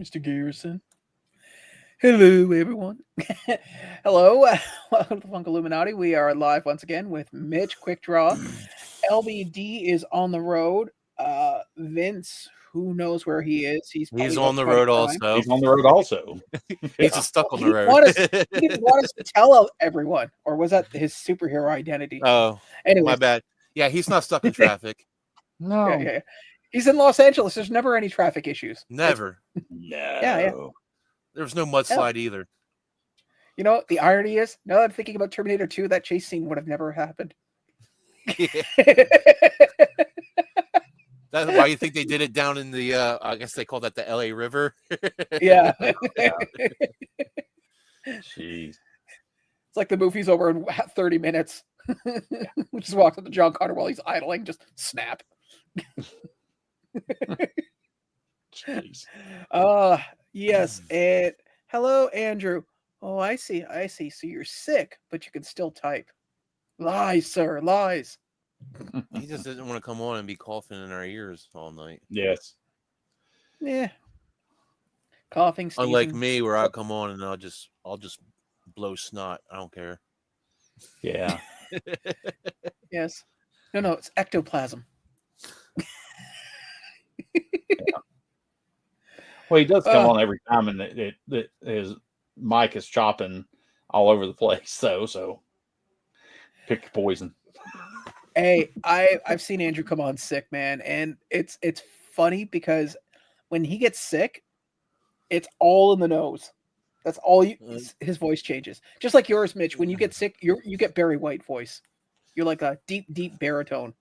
Mr. Garrison. Hello, everyone. Hello. Welcome to the Funko Illuminati. We are live once again with Mitch, Quickdraw. LBD is on the road. Vince, who knows where he is? He's on the road also. He's on the road also. He's just stuck on the road. He didn't want us to tell everyone, or was that his superhero identity? Oh, anyway, my bad. Yeah, he's not stuck in traffic. No. Yeah. He's in Los Angeles. There's never any traffic issues. Never. No. Yeah. There was no mudslide either. You know, the irony is, now that I'm thinking about Terminator 2, that chase scene would have never happened. That's why you think they did it down in the, I guess they call that the LA River. Yeah. Jeez. It's like the movie's over in 30 minutes. We just walked up to John Connor while he's idling, just snap. Jeez. Yes, and hello, Andrew. Oh, I see. So you're sick, but you can still type. Lies, sir, lies. He just didn't want to come on and be coughing in our ears all night. Yes. Yeah. Coughing, sneezing. Unlike me, where I come on and I'll just blow snot. I don't care. Yeah. Yes. No, it's ectoplasm. Yeah. Well, he does come on every time, and his mic is chopping all over the place. So pick your poison. Hey, I've seen Andrew come on sick, man, and it's funny because when he gets sick, it's all in the nose. That's all his voice changes. Just like yours, Mitch. When you get sick, you get Barry White voice. You're like a deep baritone.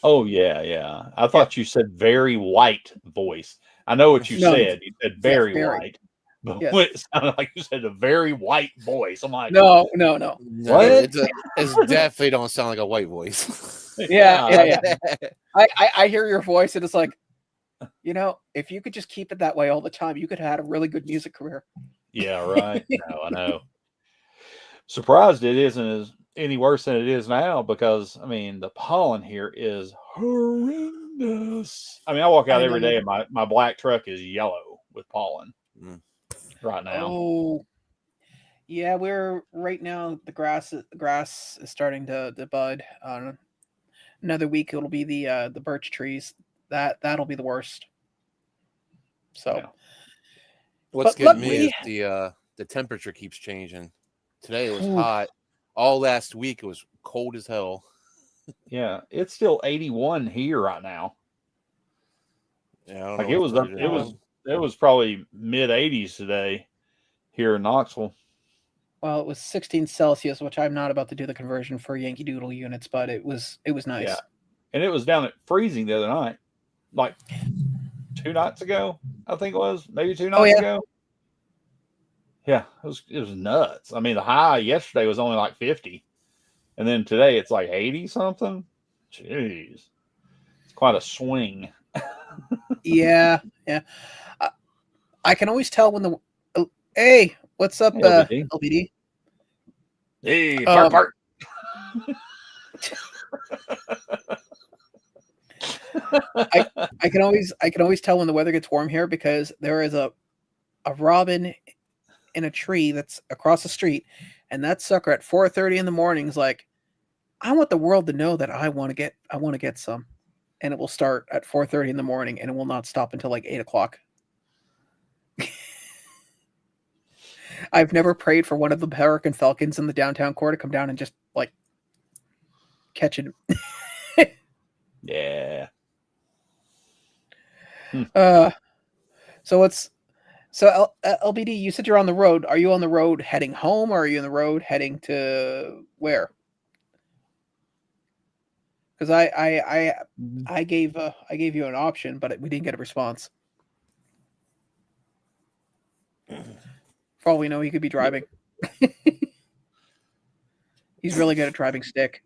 Oh yeah. I thought you said very white voice. I know what you said. You said very white. But it sounded like you said a very white voice. I'm like, no. What? It's definitely don't sound like a white voice. Yeah. I hear your voice, and it's like, if you could just keep it that way all the time, you could have had a really good music career. Yeah, right. No, I know. Surprised it isn't any worse than it is now, because the pollen here is horrendous. I walk out every day and my black truck is yellow with pollen right now. Oh, yeah, we're right now. The grass is starting to bud. Another week it'll be the birch trees. That'll be the worst. So, yeah. What's getting me is the temperature keeps changing. Today it was hot. All last week it was cold as hell. Yeah, it's still 81 here right now. Yeah, it was probably mid 80s today here in Knoxville. Well, it was 16 Celsius, which I'm not about to do the conversion for Yankee Doodle units, but it was nice. Yeah, and it was down at freezing the other night, like 2 nights ago. I think it was maybe 2 nights ago. Yeah, it was nuts. The high yesterday was only like 50, and then today it's like 80 something. Jeez, it's quite a swing. Yeah. I can always tell when hey, what's up, LBD? Hey, part. I can always tell when the weather gets warm here, because there is a robin in a tree that's across the street, and that sucker at 4:30 in the morning is like, I want the world to know that I want to get some, and it will start at 4:30 in the morning, and it will not stop until like 8 o'clock. I've never prayed for one of the Peregrine Falcons in the downtown core to come down and just like catch it. Yeah. So LBD, you said you're on the road. Are you on the road heading home, or are you on the road heading to where? Because I gave you an option, but we didn't get a response. For all we know, he could be driving. He's really good at driving stick.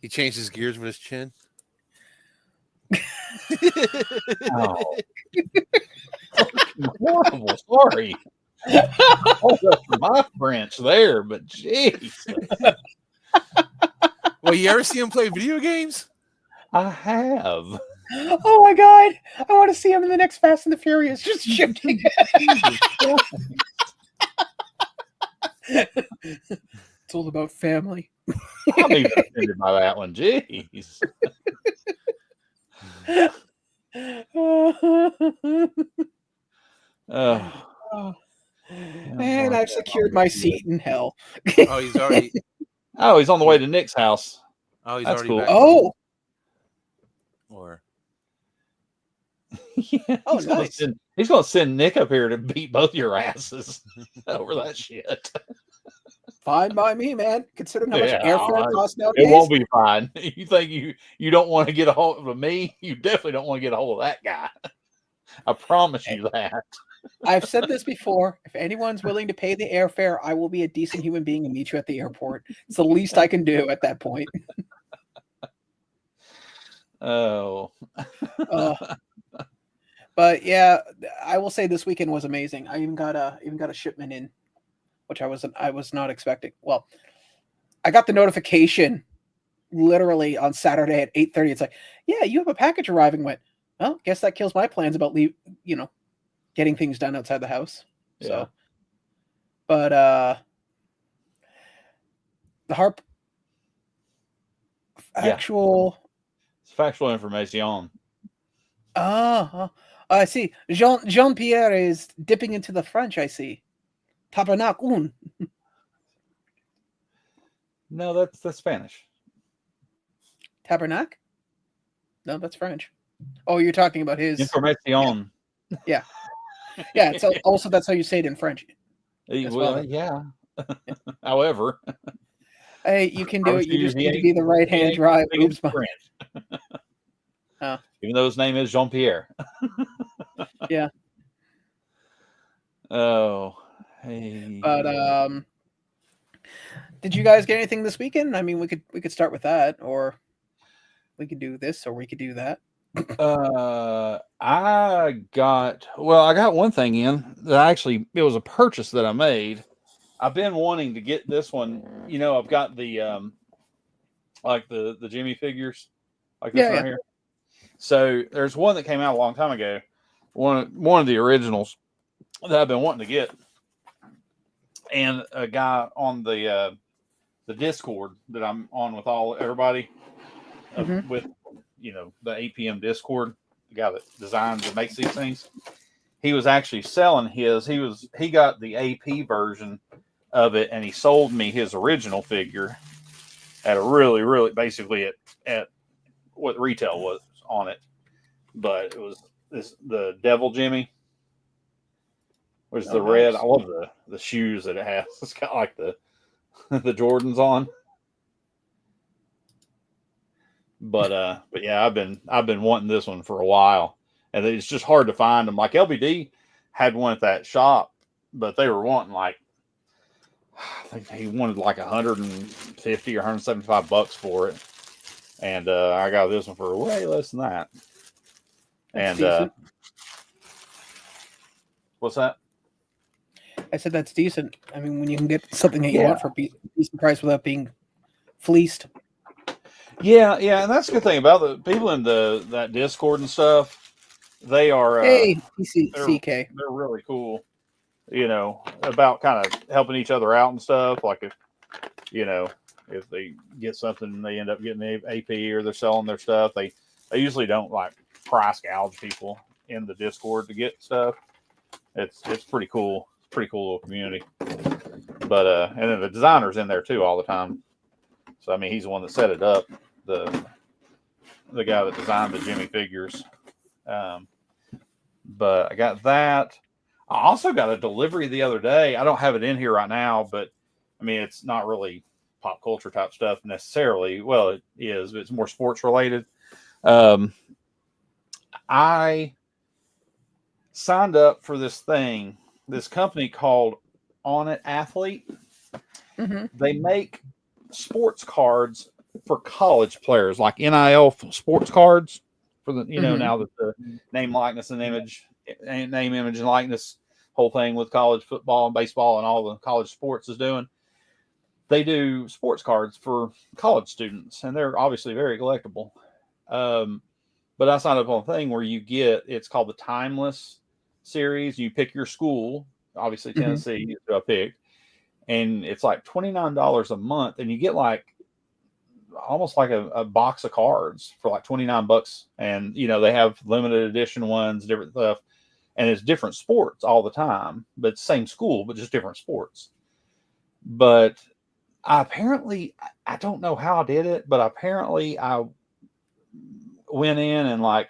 He changed his gears with his chin. Oh. Horrible. Sorry. Oh, that's my branch there, but jeez. Well, you ever see him play video games? I have. Oh my god! I want to see him in the next Fast and the Furious, just shifting. It's all about family. I'm even offended by that one. Jeez. Man, I've secured my seat in hell. Oh, he's already. Oh, he's on the way to Nick's house. Oh, he's That's already cool. back. Oh. Or. Yeah, Oh, nice. He's going to send Nick up here to beat both your asses over that shit. Fine by me, man. Considering how much airfare costs nowadays. It won't be fine. You think you don't want to get a hold of me? You definitely don't want to get a hold of that guy. I promise you that. I've said this before. If anyone's willing to pay the airfare, I will be a decent human being and meet you at the airport. It's the least I can do at that point. Oh. But yeah, I will say this weekend was amazing. I even got a shipment in, which I was not expecting. Well, I got the notification literally on Saturday at 8:30. It's like, yeah, you have a package arriving. Went, well, guess that kills my plans about getting things done outside the house. Yeah. So, but the harp actual it's factual information. I see. Jean-Pierre is dipping into the French, I see. Tabernacle. No, that's Spanish. Tabernacle? No, that's French. Oh, you're talking about his information. Yeah. Yeah, it's also that's how you say it in French. Well, yeah. However, hey, you can do it. You just need to be the right hand drive. Oops, French. Even though his name is Jean-Pierre. Yeah. Oh. Hey. But did you guys get anything this weekend? I mean, we could start with that, or we could do this, or we could do that. I got one thing in that it was a purchase that I made. I've been wanting to get this one. I've got the like the Jimmy figures like this right here. So there's one that came out a long time ago. One of the originals that I've been wanting to get. And a guy on the Discord that I'm on with everybody with the APM Discord, the guy that designs and makes these things, he was actually selling his. He got the AP version of it, and he sold me his original figure at a really, really basically at what retail was on it. But it was the Devil Jimmy, which is the red. I love the shoes that it has. It's got like the Jordans on. But yeah, I've been wanting this one for a while, and it's just hard to find them. Like LBD had one at that shop, but they were wanting like, I think he wanted like $150 or $175 for it, and I got this one for way less than that. That's decent. What's that? I said that's decent. I mean, when you can get something that you want for a decent price without being fleeced. Yeah, and that's the good thing about the people in that Discord and stuff. They are CK. They're really cool. About kind of helping each other out and stuff. Like if they get something, they end up getting the AP or they're selling their stuff. They usually don't like price gouge people in the Discord to get stuff. It's pretty cool. It's a pretty cool little community. But and then the designer's in there too all the time. So I mean, he's the one that set it up. The guy that designed the Jimmy figures. But I got that. I also got a delivery the other day. I don't have it in here right now, but I mean, it's not really pop culture type stuff necessarily. Well, it is, but it's more sports related. I signed up for this company called On It Athlete. Mm-hmm. They make sports cards for college players, like NIL sports cards for the, now that the name, likeness, and image and likeness whole thing with college football and baseball and all the college sports is doing. They do sports cards for college students, and they're obviously very collectible. But I signed up on a thing where it's called the Timeless series. You pick your school, obviously Tennessee, is who I picked, and it's like $29 a month, and you get like almost like a box of cards for like $29. And they have limited edition ones, different stuff, and it's different sports all the time, but same school, but just different sports. But I don't know how I did it, but apparently I went in and like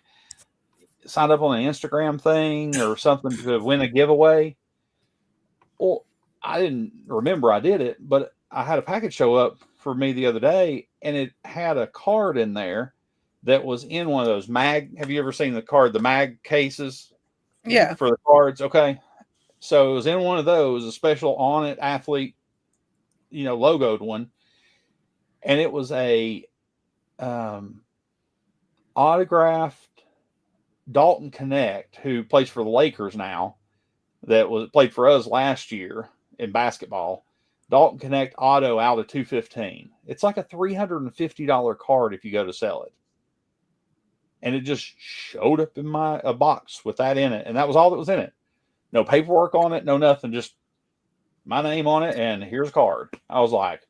signed up on an Instagram thing or something to win a giveaway. Well, I didn't remember I did it, but I had a package show up for me the other day, and it had a card in there that was in one of those mag. Have you ever seen the mag cases? Yeah. For the cards. Okay. So it was in one of those, a special On It athlete, logoed one. And it was a autographed Dalton Connect, who plays for the Lakers now, that played for us last year in basketball. Dalton Connect auto out of 215. It's like a $350 card if you go to sell it. And it just showed up in a box with that in it. And that was all that was in it. No paperwork on it, no nothing, just my name on it, and here's a card. I was like,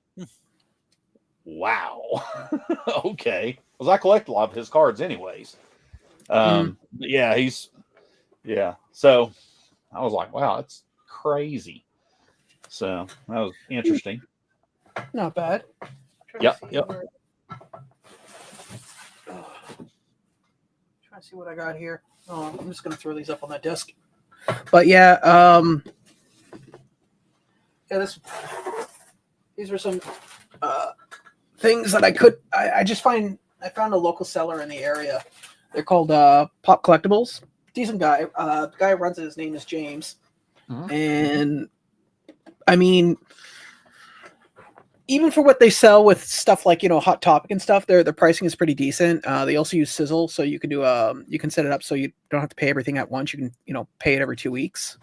wow. Okay. Because I collect a lot of his cards anyways. Yeah, so I was like, wow, that's crazy. So that was interesting. Not bad. Yep. Trying to see what I got here. Oh, I'm just gonna throw these up on that desk. But yeah, these were some things that I found a local seller in the area. They're called Pop Collectibles. Decent guy. The guy who runs it, his name is James. And I mean, even for what they sell with stuff like Hot Topic and stuff, their pricing is pretty decent. They also use Sizzle, so you can you can set it up so you don't have to pay everything at once. You can pay it every 2 weeks.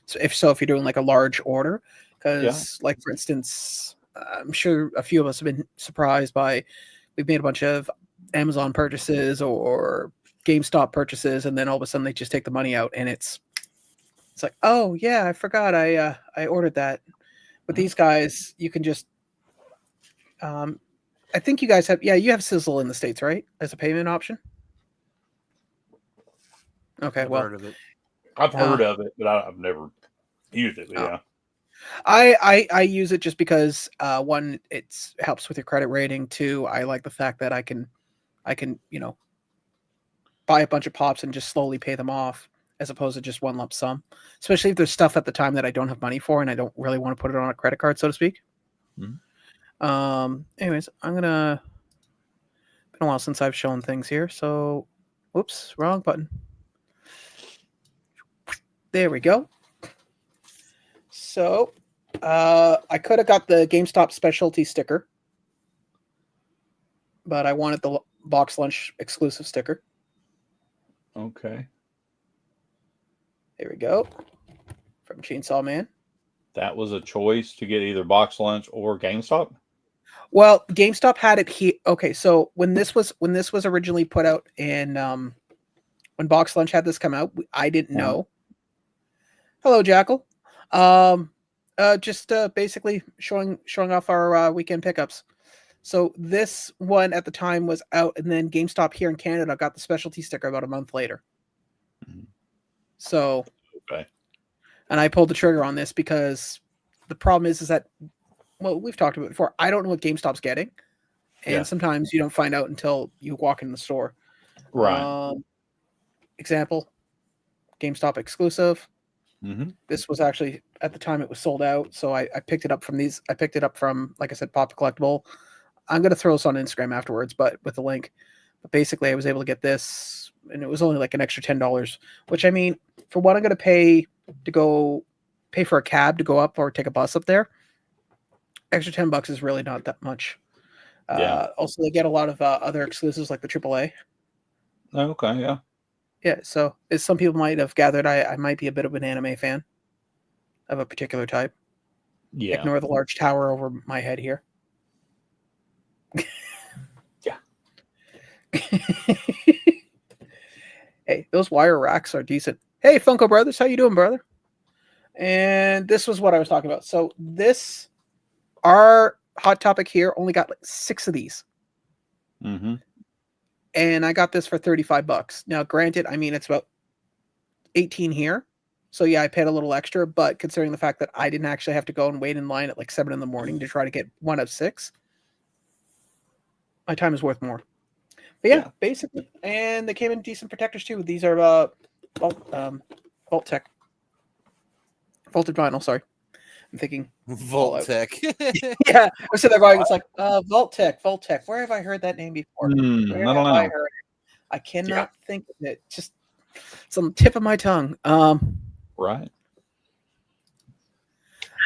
So if you're doing like a large order, because like for instance, I'm sure a few of us have been surprised by we've made a bunch of Amazon purchases or GameStop purchases, and then all of a sudden they just take the money out, and it's like, oh yeah, I forgot I ordered that. With these guys, you can just I think you guys have you have Sizzle in the States, right? As a payment option. Okay, I've heard of it. I've heard of it, but I've never used it. Yeah. I use it just because one, it helps with your credit rating. Two, I like the fact that I can buy a bunch of pops and just slowly pay them off, as opposed to just one lump sum. Especially if there's stuff at the time that I don't have money for and I don't really want to put it on a credit card, so to speak. Anyways, been a while since I've shown things here, so whoops, wrong button. There we go. So I could have got the GameStop specialty sticker, but I wanted the box lunch exclusive sticker. Okay. There we go. From Chainsaw Man. That was a choice to get either box lunch or GameStop? Well, GameStop had it here. Okay, so when this was originally put out in when Box Lunch had this come out, I didn't know. Hello, Jackal. Just basically showing off our weekend pickups. So this one at the time was out, and then GameStop here in Canada got the specialty sticker about a month later. So, okay. And I pulled the trigger on this because the problem is that, well, we've talked about it before. I don't know what GameStop's getting, and sometimes you don't find out until you walk in the store. Right. Example, GameStop exclusive. Mm-hmm. This was actually, at the time, it was sold out, so I picked it up from these. I picked it up from, like I said, Pop Collectible. I'm going to throw this on Instagram afterwards, but with the link. But basically, I was able to get this, and it was only like an extra $10, which, I mean, for what I'm going to pay for a cab to go up or take a bus up there, extra $10 is really not that much. Also, they get a lot of other exclusives like the AAA. Okay, yeah. Yeah, so as some people might have gathered, I might be a bit of an anime fan of a particular type. Yeah. Ignore the large tower over my head here. Yeah. hey, those wire racks are decent. Hey, Funko Brothers, how you doing, brother? And this was what I was talking about. So our Hot Topic here only got like 6 of these. Mm-hmm. And I got this for $35. Now, granted, I mean, it's about 18 here. So yeah, I paid a little extra, but considering the fact that I didn't actually have to go and wait in line at like 7 in the morning to try to get one of 6, my time is worth more. But yeah, basically, and they came in decent protectors too. These are Vault Tech, vaulted vinyl. Sorry, I'm thinking Vault Tech. Yeah, I was sitting there going, it's like Vault Tech. Where have I heard that name before? I don't know. I heard it? I cannot think of it. Just it's on the tip of my tongue. Right.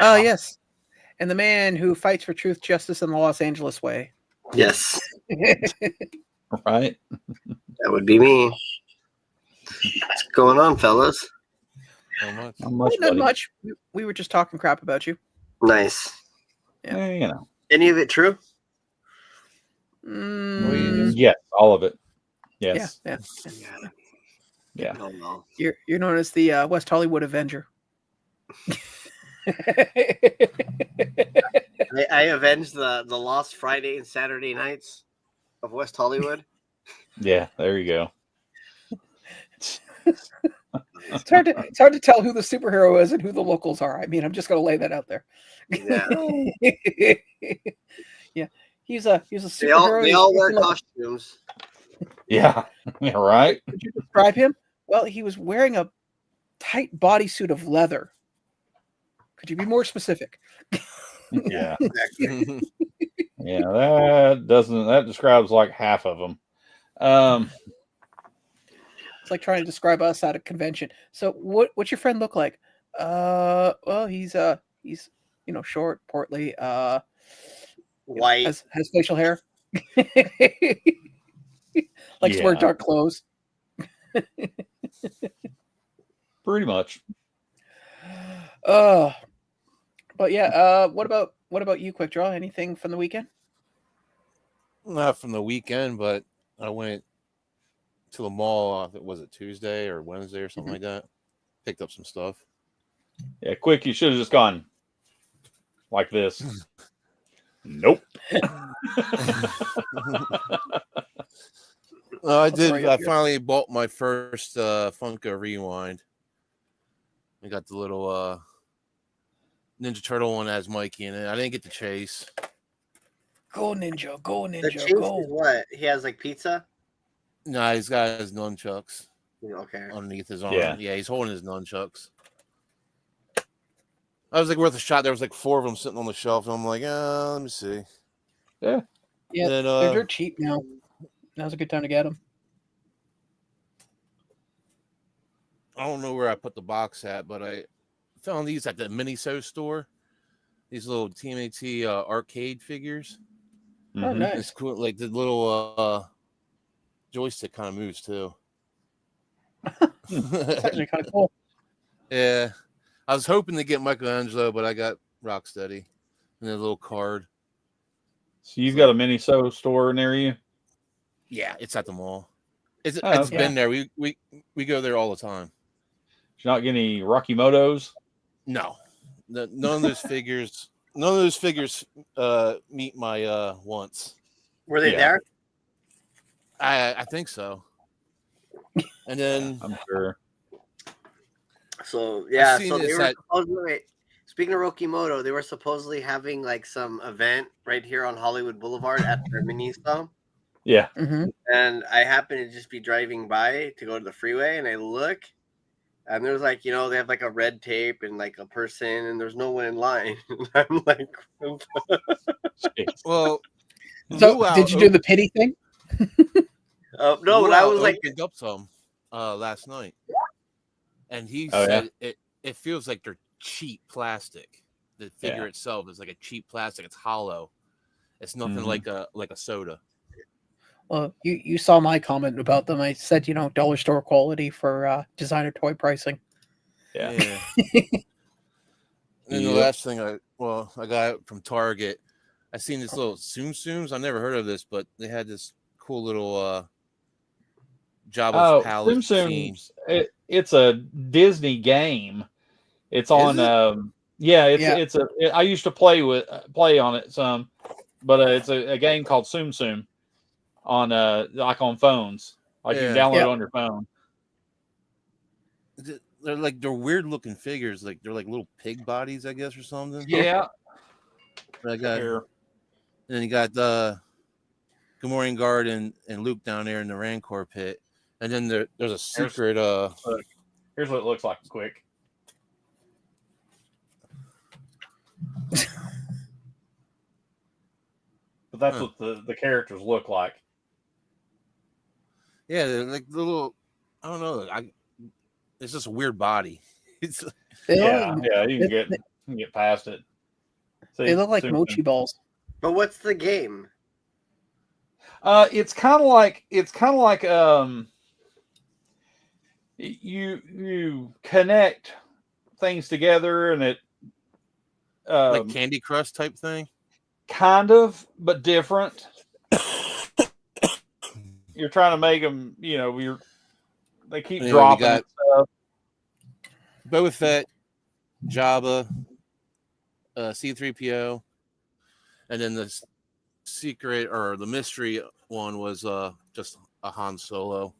Oh yes, and the man who fights for truth, justice, and the Los Angeles way. Yes. Right. That would be me. What's going on, fellas? Not Not much. We were just talking crap about you. Nice. Yeah. You know. Any of it true? Yes, all of it. Yes. Yeah. Oh, no. You're known as the West Hollywood Avenger. I avenged the lost Friday and Saturday nights of West Hollywood. Yeah, there you go. It's hard to tell who the superhero is and who the locals are. I mean, I'm just gonna lay that out there. Yeah. Yeah. He's a superhero. They all wear costumes. Yeah. Right. Could you describe him? Well, he was wearing a tight bodysuit of leather. Could you be more specific? Yeah. Yeah, that describes like half of them. It's like trying to describe us at a convention. So what's your friend look like? Well, he's short, portly, white, has facial hair. Likes to wear dark clothes. Pretty much. But yeah, what about you, Quickdraw? Anything from the weekend? Not from the weekend, but I went to the mall. Was it Tuesday or Wednesday or something like that? Picked up some stuff. Yeah, quick! You should have just gone like this. Nope. I did. I finally bought my first Funko Rewind. I got the little Ninja Turtle one that has Mikey in it. I didn't get the chase. Go Ninja, go Ninja, the chase go! Is what? He has like pizza. No, he's got his nunchucks. Okay. Underneath his arm. Yeah, he's holding his nunchucks. I was like worth a shot. There was like 4 of them sitting on the shelf, and I'm like, let me see. Yeah, they're cheap now. Now's a good time to get them. I don't know where I put the box at, but I found these at the Miniso store. These little TMAT arcade figures. Oh, nice. It's cool. Like the little joystick kind of moves too. It's actually kind of cool. Yeah. I was hoping to get Michelangelo, but I got Rocksteady and a little card. So you've got a Miniso store near you? Yeah, it's at the mall. It's okay. been there. We go there all the time. Did you not get any Rocky Motos? No. None of those figures. None of those figures meet my wants. Were they there? I think so. And then I'm sure. So yeah, so they were supposedly, speaking of Rokimoto, they were supposedly having like some event right here on Hollywood Boulevard at their Miniso. Yeah. Mm-hmm. And I happened to just be driving by to go to the freeway, and I look, and there's like, they have like a red tape and like a person, and there's no one in line. I'm like, well, so did you do the pity thing? No, but I was like, picked up some last night, and he said it feels like they're cheap plastic. The figure itself is like a cheap plastic. It's hollow. It's nothing like a soda. Well, you saw my comment about them. I said, dollar store quality for designer toy pricing. Yeah. And the last thing I got it from Target. I seen this little Tsum Tsums. I never heard of this, but they had this cool little Jabba's palette Tsum scene. Tsum's it's a Disney game. It's on I used to play on it some, but it's a game called Tsum Tsum on like on phones. Like you can download it on your phone. They're weird looking figures, like they're like little pig bodies, I guess, or something. Yeah. I got here. And then you got Gamorrean Guard and Luke down there in the Rancor pit. And then there's a secret here's what it looks like quick. But that's what the characters look like. Yeah, they're like little. I don't know. It's just a weird body. It's you can get past it. See, they look like mochi balls. But what's the game? It's kind of like you connect things together, and it like Candy Crush type thing. Kind of, but different. You're trying to make them, they keep dropping stuff. Boba Fett, Jabba, C-3PO, and then the secret or the mystery one was just a Han Solo.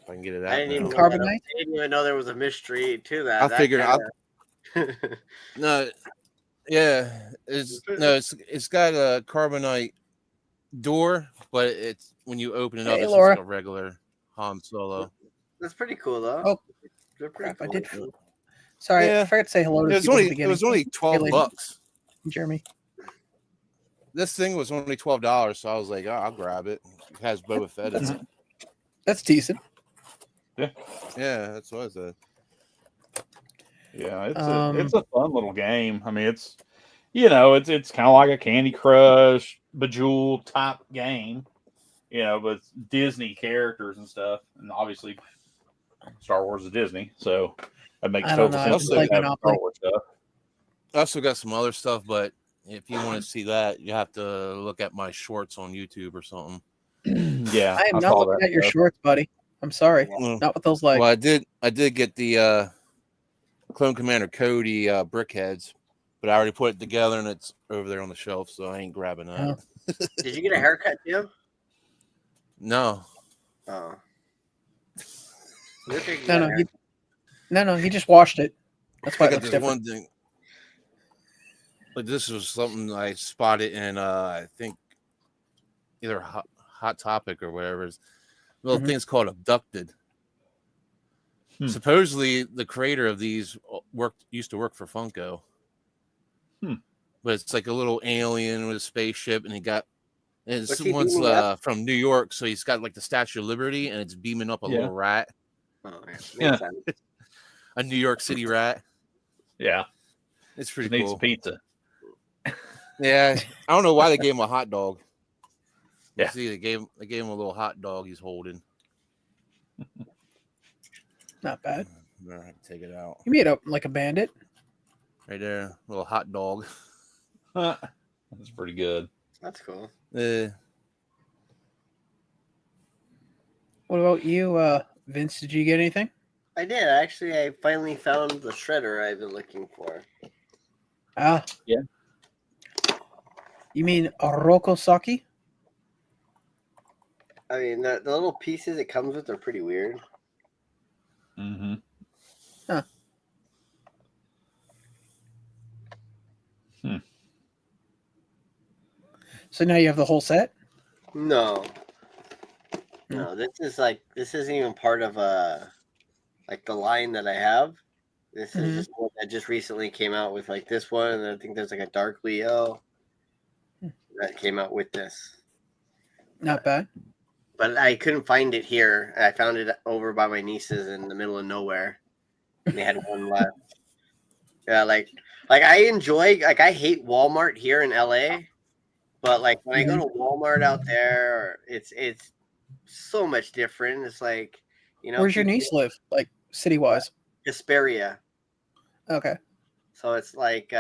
If I can get it out. I didn't even know there was a mystery to that. I figured out. No, yeah, it's got a carbonite door, but it's when you open it up, it's just like a regular Han Solo. That's pretty cool, though. Oh, crap! Cool. I did. Sorry, I forgot to say hello to people at the beginning. It was only $12. Jeremy. This thing was only $12, so I was like, I'll grab it. It has Boba Fett in it. That's decent. Yeah, that's what I said. Yeah, it's a fun little game. I mean, it's kind of like a Candy Crush, Bejeweled type game, but Disney characters and stuff, and obviously Star Wars is Disney, so that makes total sense to have Star Wars stuff. I also got some other stuff, but if you want to see that, you have to look at my shorts on YouTube or something. Yeah, I am not looking at your shorts, buddy. I'm sorry, not with those legs. Well, I did get the Clone Commander Cody brickheads, but I already put it together and it's over there on the shelf, so I ain't grabbing that. Oh. Did you get a haircut too? No. Oh. No, he just washed it. That's why I got this one thing. But this was something I spotted in I think either Hot Topic or whatever. Little thing's called Abducted. Supposedly the creator of these used to work for Funko. But it's like a little alien with a spaceship, and someone's from New York, so he's got like the Statue of Liberty, and it's beaming up a little rat. Oh, yeah. A New York City rat. Yeah, it's pretty cool. Needs pizza. Yeah, I don't know why they gave him a hot dog. Yeah, see, they gave him a little hot dog he's holding. Not bad. I have to take it out. You made up like a bandit. Right there, little hot dog. That's pretty good. That's cool. What about you, Vince? Did you get anything? I did. Actually, I finally found the shredder I've been looking for. Ah. Yeah. You mean Rokosaki? I mean, the little pieces it comes with are pretty weird. Mm-hmm. Huh. So now you have the whole set? No, this isn't even part of like the line that I have. This is just one that just recently came out with like this one, and I think there's like a Dark Leo that came out with this. Not bad. But I couldn't find it here. I found it over by my nieces in the middle of nowhere. They had one left. Yeah, like I enjoy, like I hate Walmart here in LA, but like when I go to Walmart out there, it's so much different. It's like, Where's your niece live? Like city wise? Hesperia. Okay. So it's like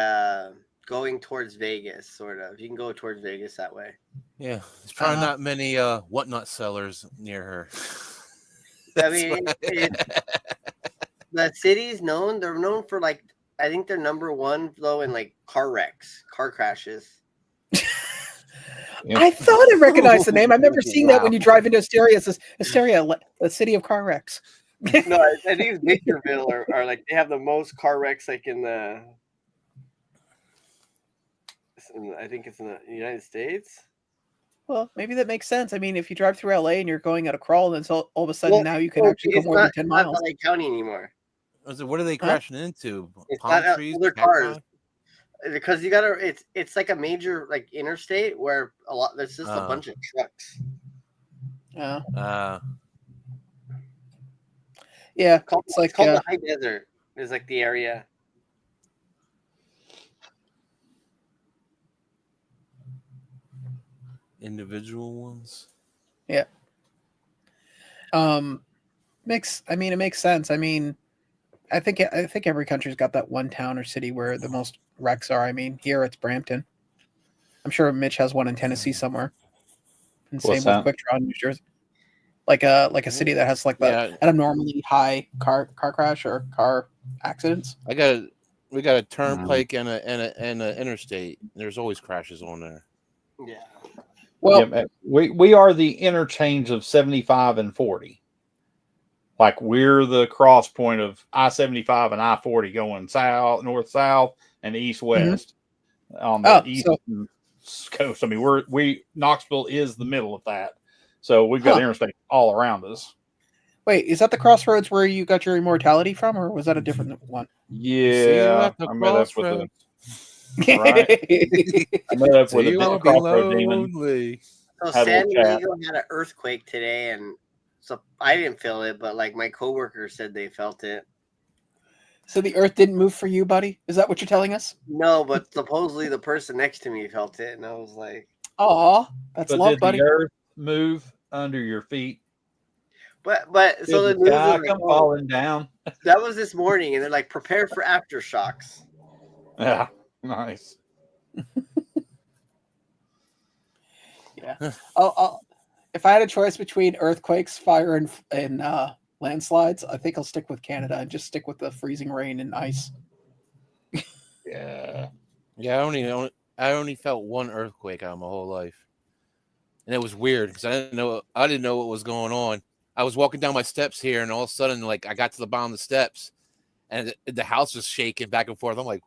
going towards Vegas, sort of. You can go towards Vegas that way. Yeah, there's probably not many whatnot sellers near her. I mean, the city's known. They're known for like, I think they're number one though in like car wrecks, car crashes. I thought I recognized the name. I remember seeing that when you drive into Asteria. It says Asteria, the city of car wrecks. No, I think it's Victorville or like they have the most car wrecks like in the. I think it's in the United States. Well, maybe that makes sense. I mean, if you drive through LA and you're going at a crawl, then all of a sudden now you can actually go more than 10 miles. It's not LA County anymore. What are they crashing into? It's Palm not trees? other cars. Because you gotta, it's like a major like interstate where there's just a bunch of trucks. Yeah, It's called the High Desert. Is like the area. Individual ones. Yeah. It makes sense. I mean, I think every country's got that one town or city where the most wrecks are. I mean, here it's Brampton. I'm sure Mitch has one in Tennessee somewhere. And same with Quickdraw in New Jersey. Like a city that has like an abnormally high car crash or car accidents. We got a turnpike and an interstate. There's always crashes on there. Yeah. Well, we are the interchange of 75 and 40. Like we're the cross point of I-75 and I-40 going south, north, south, and east, west on the east coast. I mean, Knoxville is the middle of that, so we've got interstate all around us. Wait, is that the crossroads where you got your immortality from, or was that a different one? Yeah, I met up with the. Right. I met up with a crossroad demon. So San Diego had an earthquake today, and so I didn't feel it, but like my coworkers said they felt it. So the earth didn't move for you, buddy? Is that what you're telling us? No, but supposedly the person next to me felt it, and I was like, "Aw, that's love, did buddy." The earth move under your feet? But so the news was like, falling down. That was this morning, and they're like, prepare for aftershocks. Yeah. Nice. Yeah. If I had a choice between earthquakes, fire, and landslides, I think I'll stick with Canada and just stick with the freezing rain and ice. Yeah. Yeah. I only felt one earthquake out of my whole life, and it was weird because I didn't know what was going on. I was walking down my steps here, and all of a sudden, like I got to the bottom of the steps, and the house was shaking back and forth. I'm like,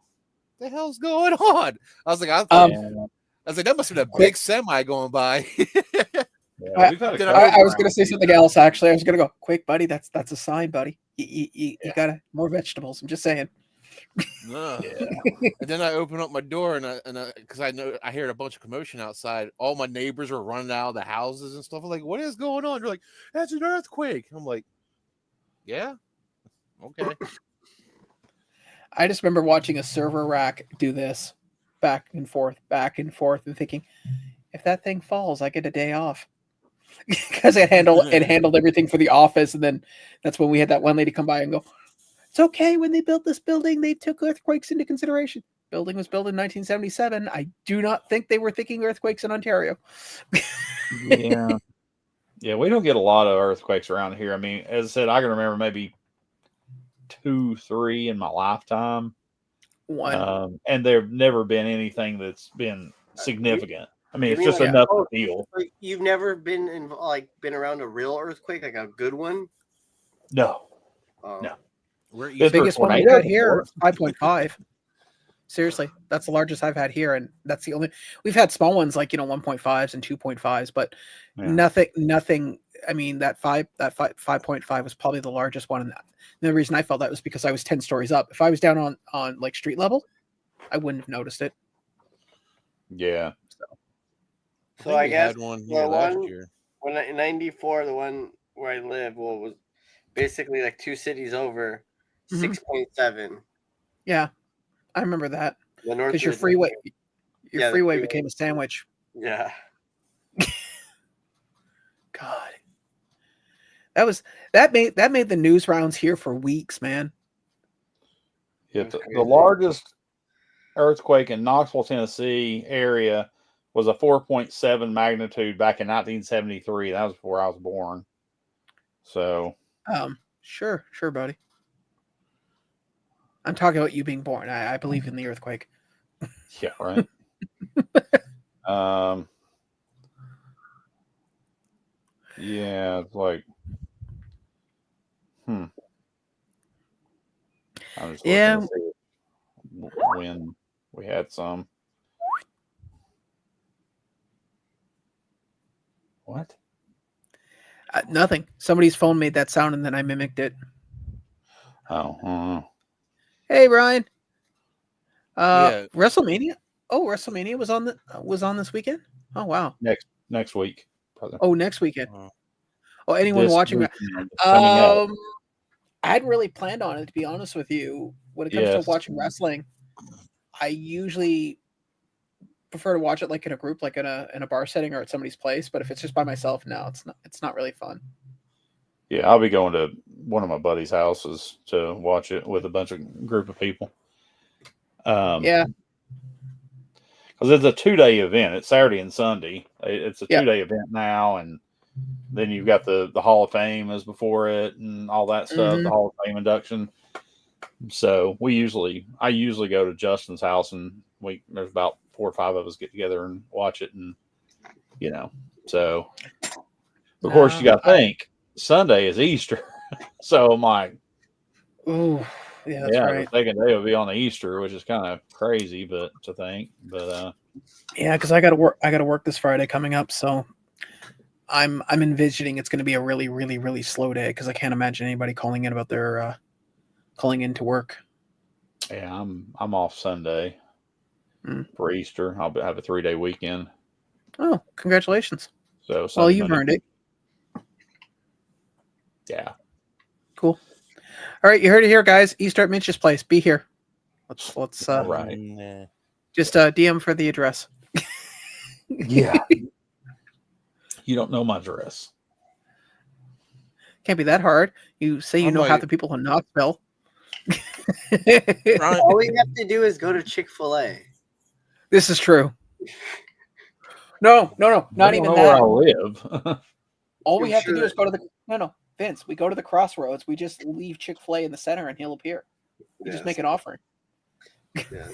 the hell's going on? I was like, that must have been a big semi going by. I was going to say something else. Actually, I was going to go, quick, buddy. That's a sign, buddy. You got more vegetables. I'm just saying. No. And then I open up my door and because I heard a bunch of commotion outside. All my neighbors were running out of the houses and stuff. I'm like, what is going on? They're like, that's an earthquake. I'm like, yeah, okay. I just remember watching a server rack do this back and forth, and thinking, if that thing falls, I get a day off. Because it handled everything for the office. And then that's when we had that one lady come by and go, it's okay. When they built this building, they took earthquakes into consideration. Building was built in 1977. I do not think they were thinking earthquakes in Ontario. Yeah. Yeah, we don't get a lot of earthquakes around here. I mean, as I said, I can remember maybe 2, 3 in my lifetime. One. And there've never been anything that's been significant. I mean, it's just enough to feel. You've never been been around a real earthquake, like a good one? No. No. The biggest one we had here, 5.5. Seriously, that's the largest I've had here, and that's the only. We've had small ones like 1.5s and 2.5s, but nothing. I mean, that 5.5 was probably the largest one, and the reason I felt that was because I was 10 stories up. If I was down on like street level, I wouldn't have noticed it. Yeah. So I guess the one when in '94, the one where I live, was basically like 2 cities over, 6.7. Yeah, I remember that. Because your freeway became a sandwich. Yeah. God, that made the news rounds here for weeks, man. Yeah, the earthquake in Knoxville, Tennessee area was a 4.7 magnitude back in 1973. That was before I was born. So, sure, buddy. I'm talking about you being born. I believe in the earthquake. Yeah, right. Yeah, it's like, I'm just looking to see when we had some. What? Nothing. Somebody's phone made that sound and then I mimicked it. Oh, hey, Brian. Yeah. WrestleMania. Oh, WrestleMania was on this weekend. Oh, wow. Next week. Probably. Oh, next weekend. Oh, anyone This watching? coming up. I hadn't really planned on it, to be honest with you. When it comes to watching wrestling, I usually prefer to watch it like in a group, like in a bar setting or at somebody's place. But if it's just by myself, no, it's not really fun. Yeah, I'll be going to one of my buddy's houses to watch it with a group of people. Yeah, because it's a 2-day event. It's Saturday and Sunday. It's a 2-day event now, and then you've got the Hall of Fame is before it and all that stuff. Mm-hmm. The Hall of Fame induction. So I usually go to Justin's house, and there's about 4 or 5 of us get together and watch it, and so of course you got to think Sunday is Easter, so I'm like, ooh, yeah, that's right. The second day will be on the Easter, which is kind of crazy, but yeah, because I got to work this Friday coming up, so I'm envisioning it's going to be a really, really, really slow day because I can't imagine anybody calling in about their calling in to work. Yeah, I'm off Sunday for Easter. I'll have a 3-day weekend. Oh, congratulations! So Sunday, you've earned it. Yeah. Cool. All right, you heard it here, guys. Easter at Mitch's place. Be here. Let's right. Just DM for the address. Yeah. You don't know my address. Can't be that hard. You say you know half the people in Knoxville. All we have to do is go to Chick-fil-A. This is true. No, not even that. Where I live. All we have to do is go to the Vince. We go to the crossroads. We just leave Chick-fil-A in the center, and he'll appear. We just make an offering. Yeah.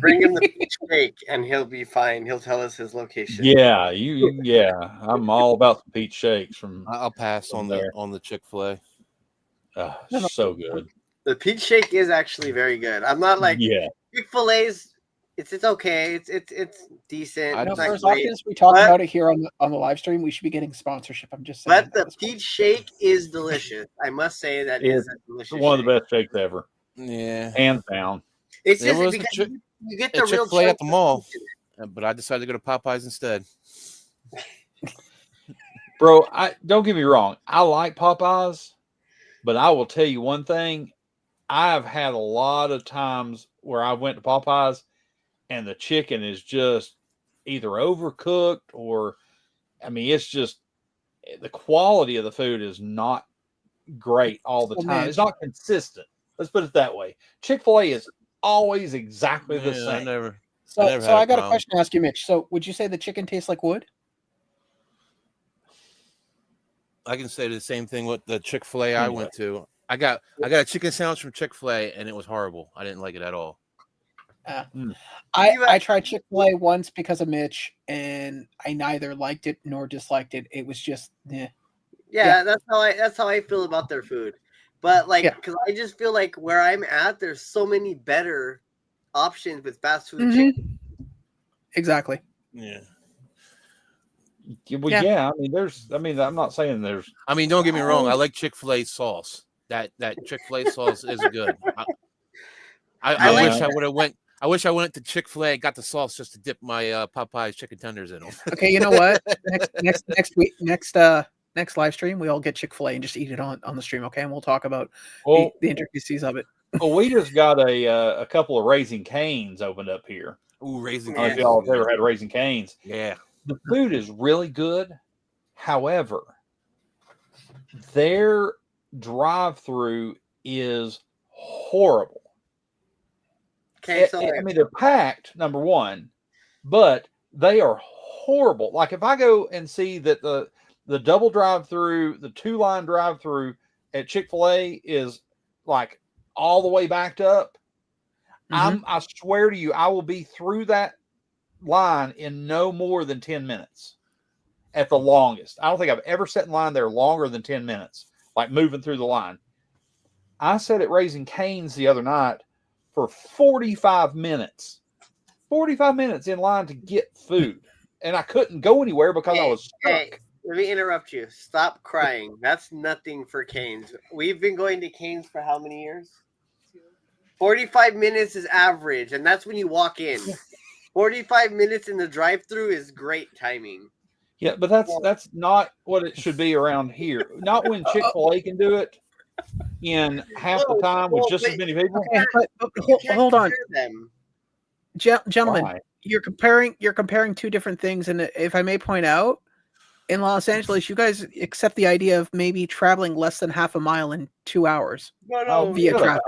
Bring him the peach shake, and he'll be fine. He'll tell us his location. Yeah, I'm all about the peach shakes from. I'll pass on the Chick-fil-A. So good. The peach shake is actually very good. I'm not like Chick-fil-A's. It's okay. It's decent. I know for as often as we talk about it here on the live stream, we should be getting sponsorship. I'm just saying. But the peach shake is delicious. I must say that is a delicious. One of the best shakes ever. Yeah, hands down. It's just because you get the real Chick-fil-A at the mall, but I decided to go to Popeyes instead. Bro, don't get me wrong. I like Popeyes, but I will tell you one thing. I've had a lot of times where I went to Popeyes and the chicken is just either overcooked or, it's just the quality of the food is not great all the time. Man. It's not consistent. Let's put it that way. Chick-fil-A is always exactly the same. So I got a question to ask you, Mitch. So would you say the chicken tastes like wood? I can say the same thing with the Chick-fil-A I went to. I got a chicken sandwich from Chick-fil-A and it was horrible. I didn't like it at all. I tried Chick-fil-A once because of Mitch, and I neither liked it nor disliked it. It was just Yeah, that's how I feel about their food. But because I just feel like where I'm at, there's so many better options with fast food chicken. Exactly. Yeah. Well, yeah. I'm not saying there's. Don't get me wrong. I like Chick-fil-A sauce. That Chick-fil-A sauce is good. I wish I would have went. I wish I went to Chick-fil-A, got the sauce just to dip my Popeyes chicken tenders in them. Okay, you know what? Next live stream, we all get Chick-fil-A and just eat it on the stream, okay? And we'll talk about the intricacies of it. Well, we just got a couple of Raising Cane's opened up here. Ooh, Raising Cane's. I don't know if y'all have ever had Raising Cane's. Yeah. The food is really good. However, their drive-through is horrible. Okay, so I mean, they're packed, number one, but they are horrible. Like if I go and see that the double drive-through, the 2-line drive-through at Chick-fil-A is like all the way backed up, I swear to you, I will be through that line in no more than 10 minutes at the longest. I don't think I've ever sat in line there longer than 10 minutes, like moving through the line. I sat at Raising Cane's the other night for 45 minutes. 45 minutes in line to get food. And I couldn't go anywhere because I was stuck. Hey, let me interrupt you. Stop crying. That's nothing for Cane's. We've been going to Cane's for how many years? 45 minutes is average, and that's when you walk in. 45 minutes in the drive-thru is great timing. Yeah, but that's not what it should be around here. Not when Chick-fil-A can do it in half the time with just as many people. Okay, but hold on, them. Gentlemen. Why? You're comparing two different things, and if I may point out, in Los Angeles, you guys accept the idea of maybe traveling less than half a mile in 2 hours via traffic.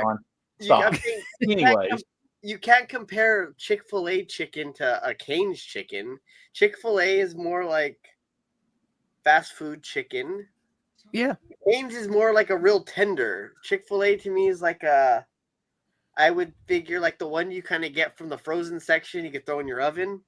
Stop. Anyways, you can't compare Chick-fil-A chicken to a Cane's chicken. Chick-fil-A is more like fast food chicken. Yeah. Cane's is more like a real tender. Chick-fil-A to me is like I would figure like the one you kind of get from the frozen section you could throw in your oven.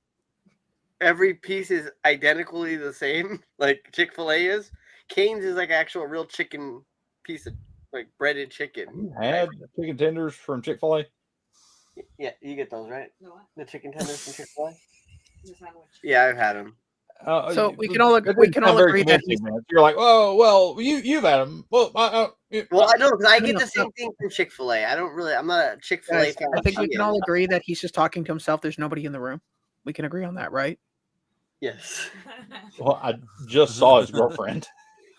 Every piece is identically the same, like Chick-fil-A is. Cane's is like actual real chicken piece of like breaded chicken. You had chicken tenders from Chick-fil-A? Yeah, you get those, right? The chicken tenders from Chick-fil-A? The sandwich. Yeah, I've had them. So we can all agree that you're like, oh well, you've had them. Well, I know because I get the same thing from Chick-fil-A. I'm not a Chick-fil-A fan. I think we can all agree that he's just talking to himself. There's nobody in the room. We can agree on that, right? Yes. Well, I just saw his girlfriend.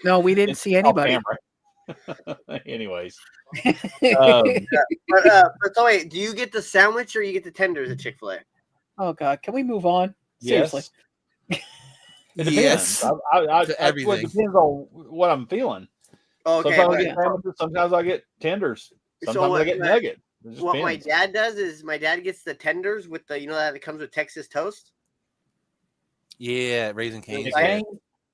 No, we didn't see anybody. Anyways, but so wait, do you get the sandwich or you get the tenders at Chick-fil-A? Oh God, can we move on? Seriously. Yes. It depends. Yes. Everything. It depends on what I'm feeling. Okay. Sometimes I get sandwiches, sometimes I get tenders. Sometimes I get nugget. What depends. My dad does is my dad gets the tenders with the that it comes with Texas toast. Yeah, Raising Cane's.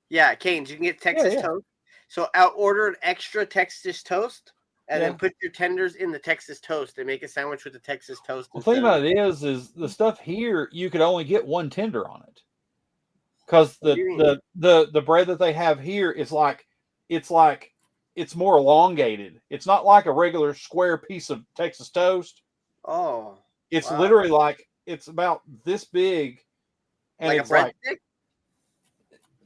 Yeah, Cane's. You can get Texas toast. So I'll order an extra Texas toast and then put your tenders in the Texas toast and make a sandwich with the Texas toast. The thing about it is the stuff here you could only get one tender on it. Because the bread that they have here is it's more elongated. It's not like a regular square piece of Texas toast. Oh. It's literally like it's about this big. And like it's a breadstick?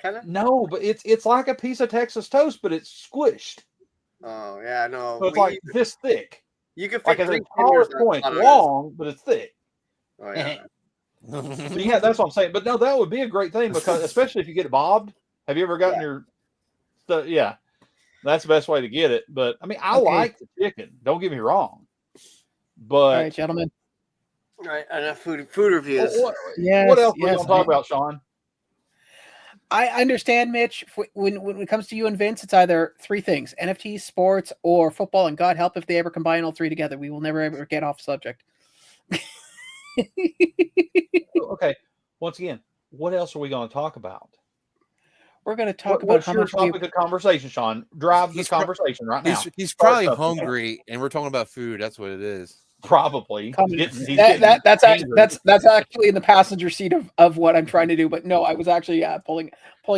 Kind of? No, but it's like a piece of Texas toast, but it's squished. Oh yeah, no. So it's like this thick. You can fit like a PowerPoint long, but it's thick. Oh yeah. Yeah, that's what I'm saying. But no, that would be a great thing because especially if you get it bobbed. Have you ever gotten your stuff? Yeah. That's the best way to get it. But I mean, I like the chicken. Don't get me wrong. But all right, gentlemen. All right, enough food reviews. What else are we gonna talk about, Sean? I understand, Mitch. When it comes to you and Vince, it's either three things: NFTs, sports, or football. And God help if they ever combine all three together. We will never ever get off subject. Okay. Once again, what else are we going to talk about? We're going to talk about how much topic of conversation, Sean. Drive the conversation right now. He's probably hungry, and we're talking about food. That's what it is. Probably. That's actually in the passenger seat of what I'm trying to do. But no, I was actually pulling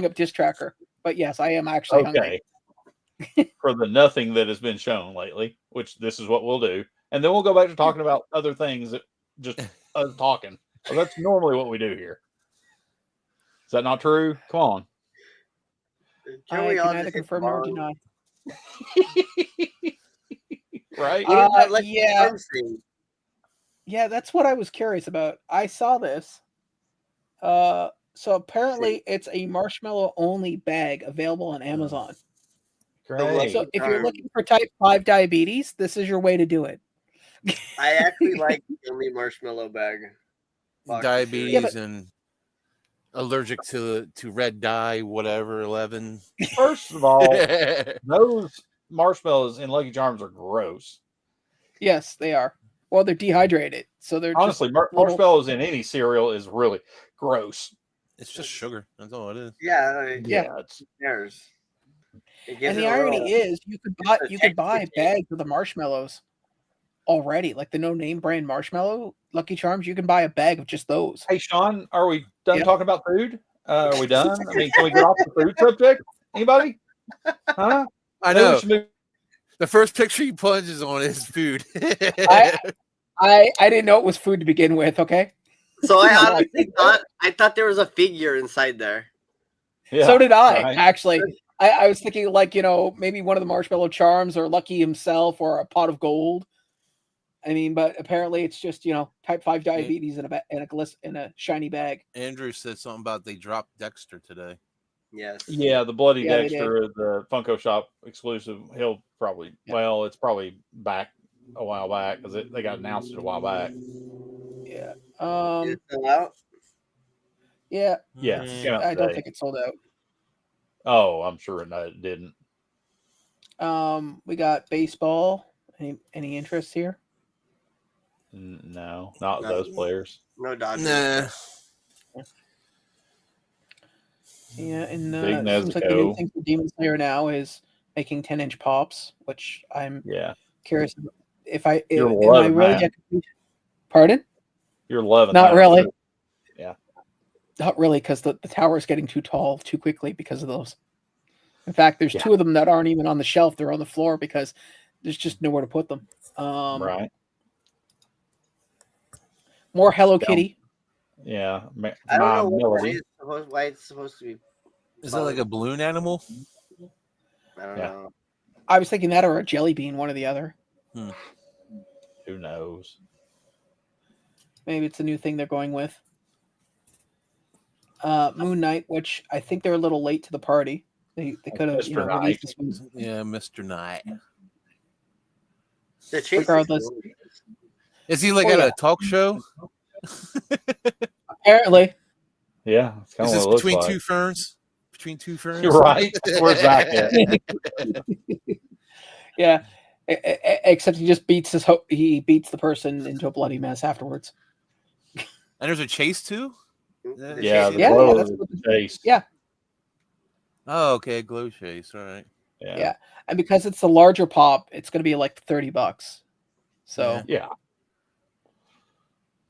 up Dish Tracker. But yes, I am actually hungry. For the nothing that has been shown lately, which this is what we'll do, and then we'll go back to talking about other things that just us talking. So that's normally what we do here. Is that not true? Come on. Can we all just confirm or deny? Right? Yeah, that's what I was curious about. I saw this. So apparently it's a marshmallow only bag available on Amazon. Great. So if you're looking for type 5 diabetes, this is your way to do it. I actually like the only marshmallow bag. Diabetes and allergic to red dye, whatever, 11. First of all, those marshmallows in Lucky Charms are gross. Yes, they are. Well, they're dehydrated, so they're honestly just little... marshmallows in any cereal is really gross. It's just sugar. That's all it is. Yeah, It's theirs. And the irony is, you could buy bags of the marshmallows already, like the no-name brand marshmallow Lucky Charms. You can buy a bag of just those. Hey, Sean, are we done talking about food? Are we done? I mean, can we get off the food subject? Anybody? Huh? I know. The first picture he plunges on is food. I didn't know it was food to begin with. Okay. So I honestly thought there was a figure inside there. Yeah, so did I, actually. I was thinking, like, maybe one of the marshmallow charms or Lucky himself or a pot of gold. I mean, but apparently it's just, type 5 diabetes in a shiny bag. Andrew said something about they dropped Dexter today. Yes. Yeah, the Bloody Dexter, the Funko Shop exclusive. He'll probably, well, it's probably back a while back because they got announced a while back. Yeah. Is it still out? Yeah. Yeah. I don't think it sold out. Oh, I'm sure it didn't. We got baseball. Any interest here? No, not those players. No Dodgers. Nah. Yeah, and seems like the new thing for Demon Slayer now is making 10-inch pops, which I'm curious if I really Pardon? You're loving. Not really. Yeah. Not really, because the tower is getting too tall too quickly because of those. In fact, there's two of them that aren't even on the shelf; they're on the floor because there's just nowhere to put them. Right. More Hello Kitty. Yeah. I don't know why it's supposed to be. Is that like a balloon animal? I don't know. I was thinking that or a jelly bean, one or the other. Who knows? Maybe it's a new thing they're going with. Moon Knight, which I think they're a little late to the party. They could have released this one. Yeah, Mr. Knight. Regardless. Is he like at a talk show? Apparently. Yeah. It's kind is of this what it between looks two like. ferns? Between two ferns? You're right. Where's Zach at? Yeah. Except he just beats the person into a bloody mess afterwards. And there's a chase too? The chase. Yeah. Oh, okay, glow chase. All right. Yeah. And because it's the larger pop, it's going to be like $30. So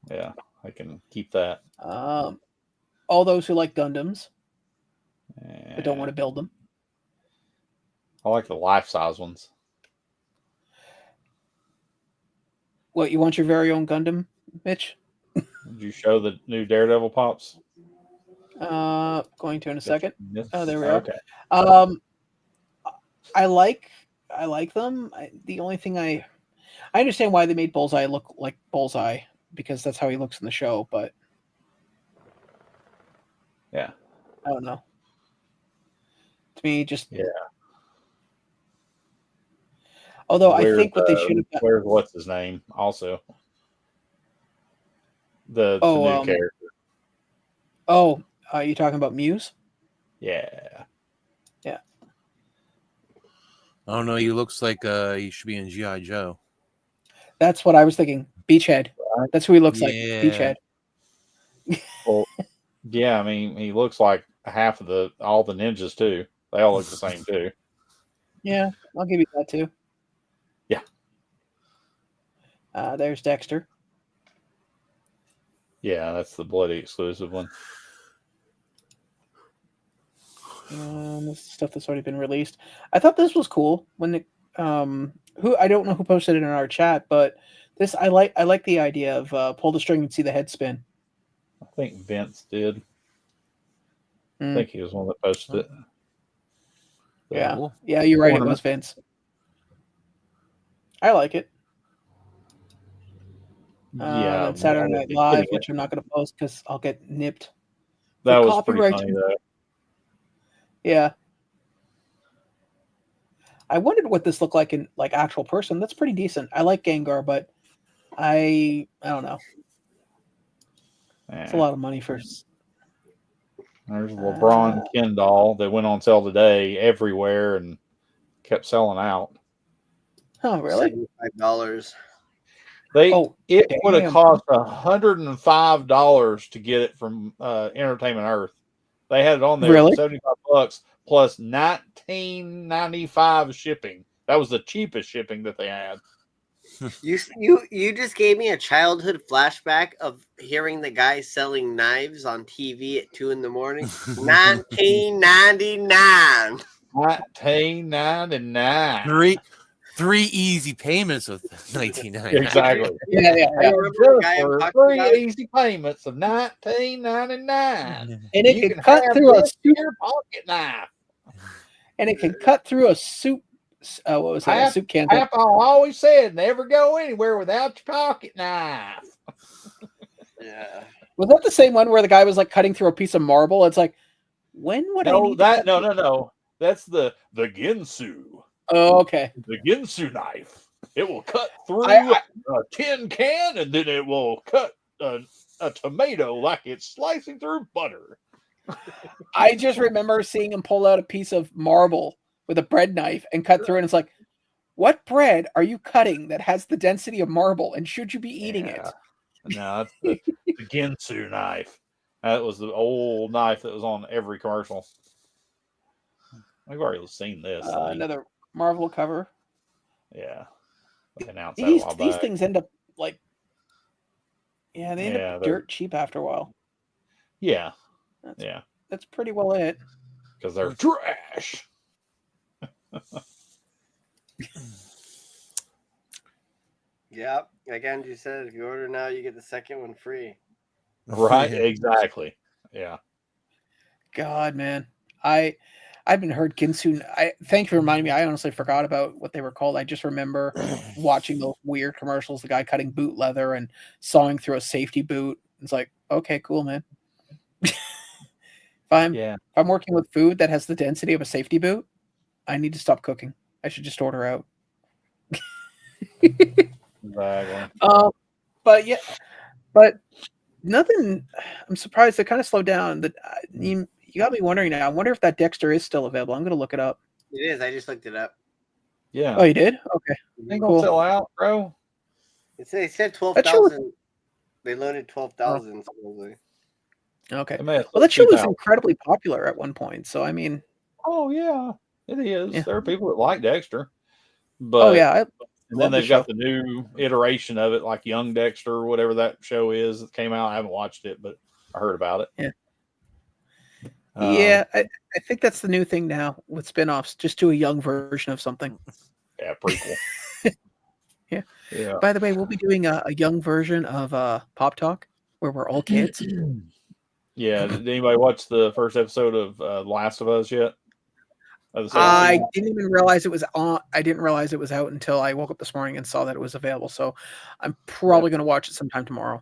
yeah, I can keep that. All those who like Gundams but don't want to build them. I like the life-size ones. What, you want your very own Gundam, Mitch? Did you show the new Daredevil pops? Going to in a second. Oh, there we are. Okay. I like them. The only thing I understand why they made Bullseye look like Bullseye because that's how he looks in the show, but yeah, I don't know. To me, just Although I think what they should have done. Where's what's his name? Also, the new character. Oh, you talking about Muse? Yeah. Yeah. I don't know. He looks like he should be in G.I. Joe. That's what I was thinking. Beachhead. That's who he looks like. Beachhead. Well, yeah. I mean, he looks like half of all the ninjas too. They all look the same too. Yeah, I'll give you that too. Yeah. There's Dexter. Yeah, that's the bloody exclusive one. This is stuff that's already been released. I thought this was cool when it, who I don't know who posted it in our chat, but this I like the idea of pull the string and see the head spin. I think Vince did. I think he was one that posted it. Yeah, you're right. It was Vince. I like it. Yeah, Saturday Night Live, which I'm not going to post because I'll get nipped. That was pretty funny, though. Yeah. I wondered what this looked like in like actual person. That's pretty decent. I like Gengar, but I don't know. It's a lot of money for. There's LeBron Ken doll that went on sale today everywhere and kept selling out. Oh, really? $75. It would have cost $105 to get it from Entertainment Earth. They had it on there for $75 plus $19.95 shipping. That was the cheapest shipping that they had. You just gave me a childhood flashback of hearing the guy selling knives on TV at 2 a.m. $19.99. $19.99. Three easy payments of $19.99. Exactly. Yeah. Three easy payments of $19.99. And it could cut through a pocket knife. And it could cut through a soup. What was that? A soup can. Papa always said, "Never go anywhere without your pocket knife." Yeah. Was that the same one where the guy was like cutting through a piece of marble? It's like, when would I need that? No. That's the Ginsu. Oh, okay. The Ginsu knife. It will cut through a tin can, and then it will cut a tomato like it's slicing through butter. I just remember seeing him pull out a piece of marble with a bread knife and cut through it. And it's like, what bread are you cutting that has the density of marble? And should you be eating it? No, that's the Ginsu knife. That was the old knife that was on every commercial. I've already seen this. Another Marvel cover. Yeah. These things end up like, they end up dirt cheap after a while. Yeah. That's pretty well it. Because they're trash. Yep. Like Andrew said, if you order now, you get the second one free. Right. Exactly. Yeah. God, man. I haven't heard Ginsu. Thank you for reminding me. I honestly forgot about what they were called. I just remember watching those weird commercials, the guy cutting boot leather and sawing through a safety boot. It's like, okay, cool, man. If I'm working with food that has the density of a safety boot, I need to stop cooking. I should just order out. But nothing. I'm surprised it kind of slowed down. That you got me wondering now. I wonder if that Dexter is still available. I'm going to look it up. It is. I just looked it up. Yeah. Oh, you did? Okay. They gonna sell out, bro. They said 12,000. They loaded 12,000 supposedly. Okay. Well, that show was incredibly popular at one point. So I mean. Oh yeah, it is. Yeah. There are people that like Dexter, but and then they've got the new iteration of it, like Young Dexter or whatever that show is that came out. I haven't watched it, but I heard about it. Yeah. I think that's the new thing now with spinoffs. Just do a young version of something. Yeah, prequel. Yeah. By the way, we'll be doing a young version of Pop Talk where we're all kids. Yeah. Did anybody watch the first episode of Last of Us yet? I didn't even realize it was on. I didn't realize it was out until I woke up this morning and saw that it was available. So I'm probably going to watch it sometime tomorrow.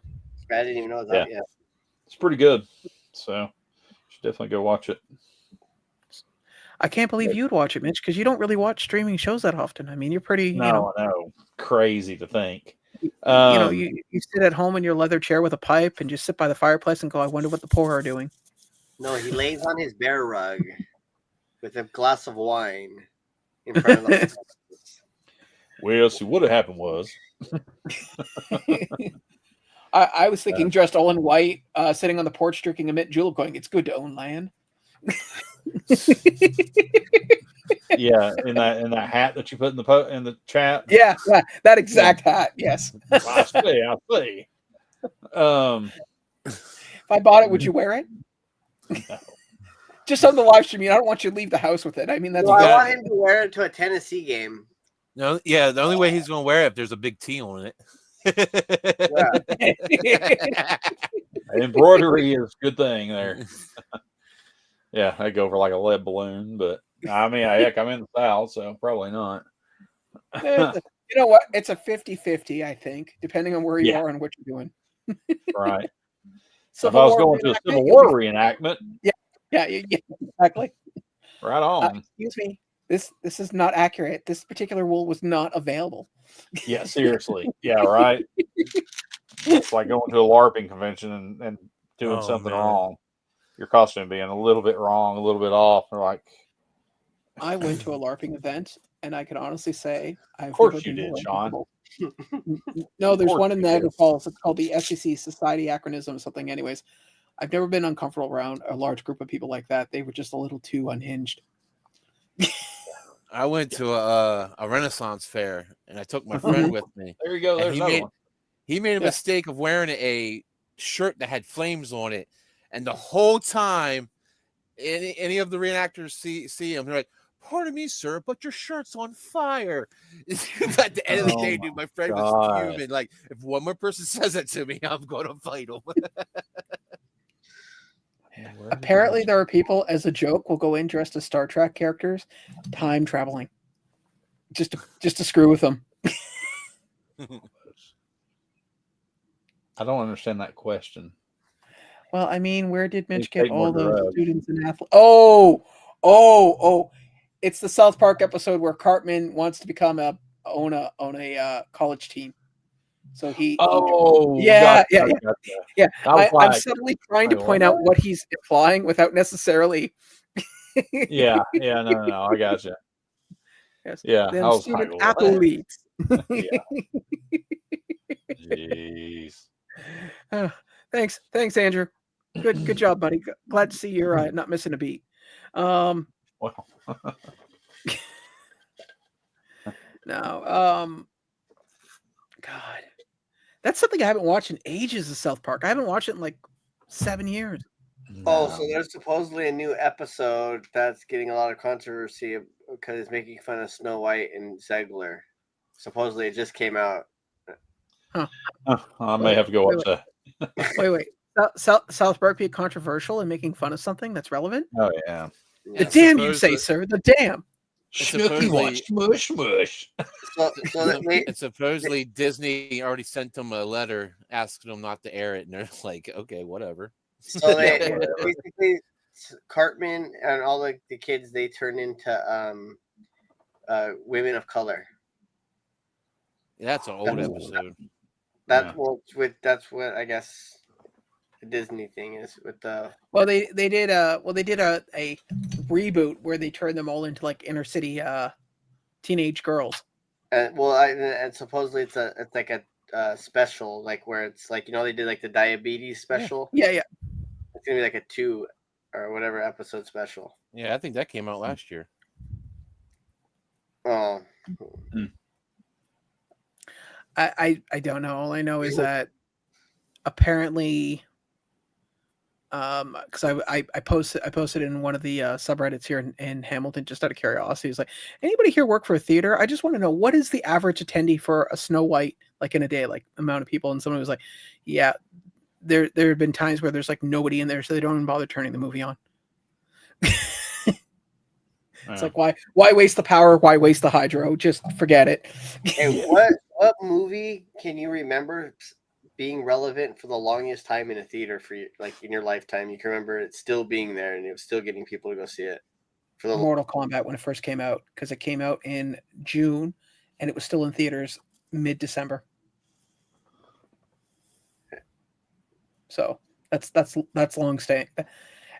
I didn't even know it was out yet. It's pretty good. So you should definitely go watch it. I can't believe you'd watch it, Mitch, because you don't really watch streaming shows that often. I mean, you're pretty, I know. Crazy to think. You sit at home in your leather chair with a pipe and just sit by the fireplace and go, I wonder what the poor are doing. No, he lays on his bear rug with a glass of wine in front of the Well, see, what had happened was I was thinking dressed all in white, sitting on the porch drinking a mint julep going, it's good to own land. Yeah, in that hat that you put in the chat. Yeah, that exact hat. Yes. I see. If I bought it, would you wear it? No. Just on the live stream. I don't want you to leave the house with it. I mean, that's. I want him to wear it to a Tennessee game. No, yeah, the only way he's going to wear it if there's a big T on it. Embroidery is a good thing there. Yeah, I go for like a lead balloon, but I mean, heck, I'm in the South, so probably not. You know what? It's a 50-50, I think, depending on where you are and what you're doing. Right. So if I was going to a Civil War reenactment. Yeah, exactly. Right on. Excuse me. This is not accurate. This particular wool was not available. Yeah, seriously. Yeah, right. It's like going to a LARPing convention and doing something wrong. Your costume being a little bit wrong, a little bit off. Or like, I went to a LARPing event and I can honestly say I've Of course never you been did, more Sean. uncomfortable. No, there's course one in you Niagara did. Falls. It's called the SEC, Society Acronym or something. Anyways, I've never been uncomfortable around a large group of people like that. They were just a little too unhinged. I went to a Renaissance fair, and I took my friend with me. There you go. And There's another one. he made a mistake of wearing a shirt that had flames on it, and the whole time, any of the reenactors see him, they're like, "Pardon me, sir, but your shirt's on fire." At the end of the day, dude, my friend was fuming. Like, if one more person says that to me, I'm going to fight him. Apparently, there are people, as a joke, will go in dressed as Star Trek characters, time traveling, just to screw with them. I don't understand that question. Well, I mean, where did Mitch get all those students and athletes? Oh! It's the South Park episode where Cartman wants to become own a college team. So yeah. I'm subtly trying to point out what he's implying without necessarily. No, I got you. Yes. Yeah, Then student athletes. Jeez. Thanks, Andrew. Good job, buddy. Glad to see you're not missing a beat. Well. No. God, that's something I haven't watched in ages of South Park. I haven't watched it in like 7 years. Oh, so there's supposedly a new episode that's getting a lot of controversy because it's making fun of Snow White and Zegler. Supposedly, it just came out. Huh. I may have to go watch that. Wait. South Park being controversial and making fun of something that's relevant? Oh, yeah. The damn you say, sir. The damn. Smush. And supposedly Disney already sent them a letter asking them not to air it, and they're like, okay, whatever. So they basically, Cartman and all the kids, they turn into women of color. Yeah, that's an old episode. That's what I guess the Disney thing is with the. Well, they did a reboot where they turned them all into like inner city teenage girls. And supposedly it's like a special, like where it's like, they did like the diabetes special. Yeah. It's gonna be like a 2 or whatever episode special. Yeah, I think that came out last year. Oh. I don't know. All I know is that apparently, because I posted in one of the subreddits here in Hamilton just out of curiosity. It's like, anybody here work for a theater? I just want to know, what is the average attendee for a Snow White, like in a day, like amount of people? And someone was like, yeah, there have been times where there's like nobody in there, so they don't even bother turning the movie on. It's like, why waste the power? Why waste the hydro? Just forget it. Hey, what movie can you remember being relevant for the longest time in a theater for you, like in your lifetime? You can remember it still being there and it was still getting people to go see it. For the Mortal Kombat, when it first came out, because it came out in June and it was still in theaters mid-December. So that's long staying.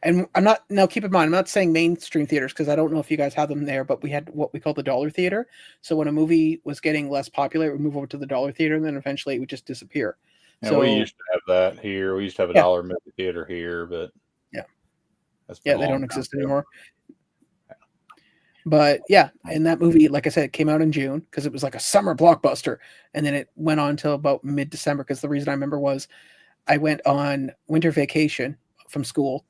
And I'm not, now keep in mind, I'm not saying mainstream theaters because I don't know if you guys have them there, but we had what we call the dollar theater. So when a movie was getting less popular, it would move over to the dollar theater, and then eventually it would just disappear. Yeah, so we used to have that here. We used to have a dollar movie theater here, but they don't exist anymore. But yeah, and that movie, like I said, it came out in June because it was like a summer blockbuster, and then it went on till about mid-December. Because the reason I remember was I went on winter vacation from school,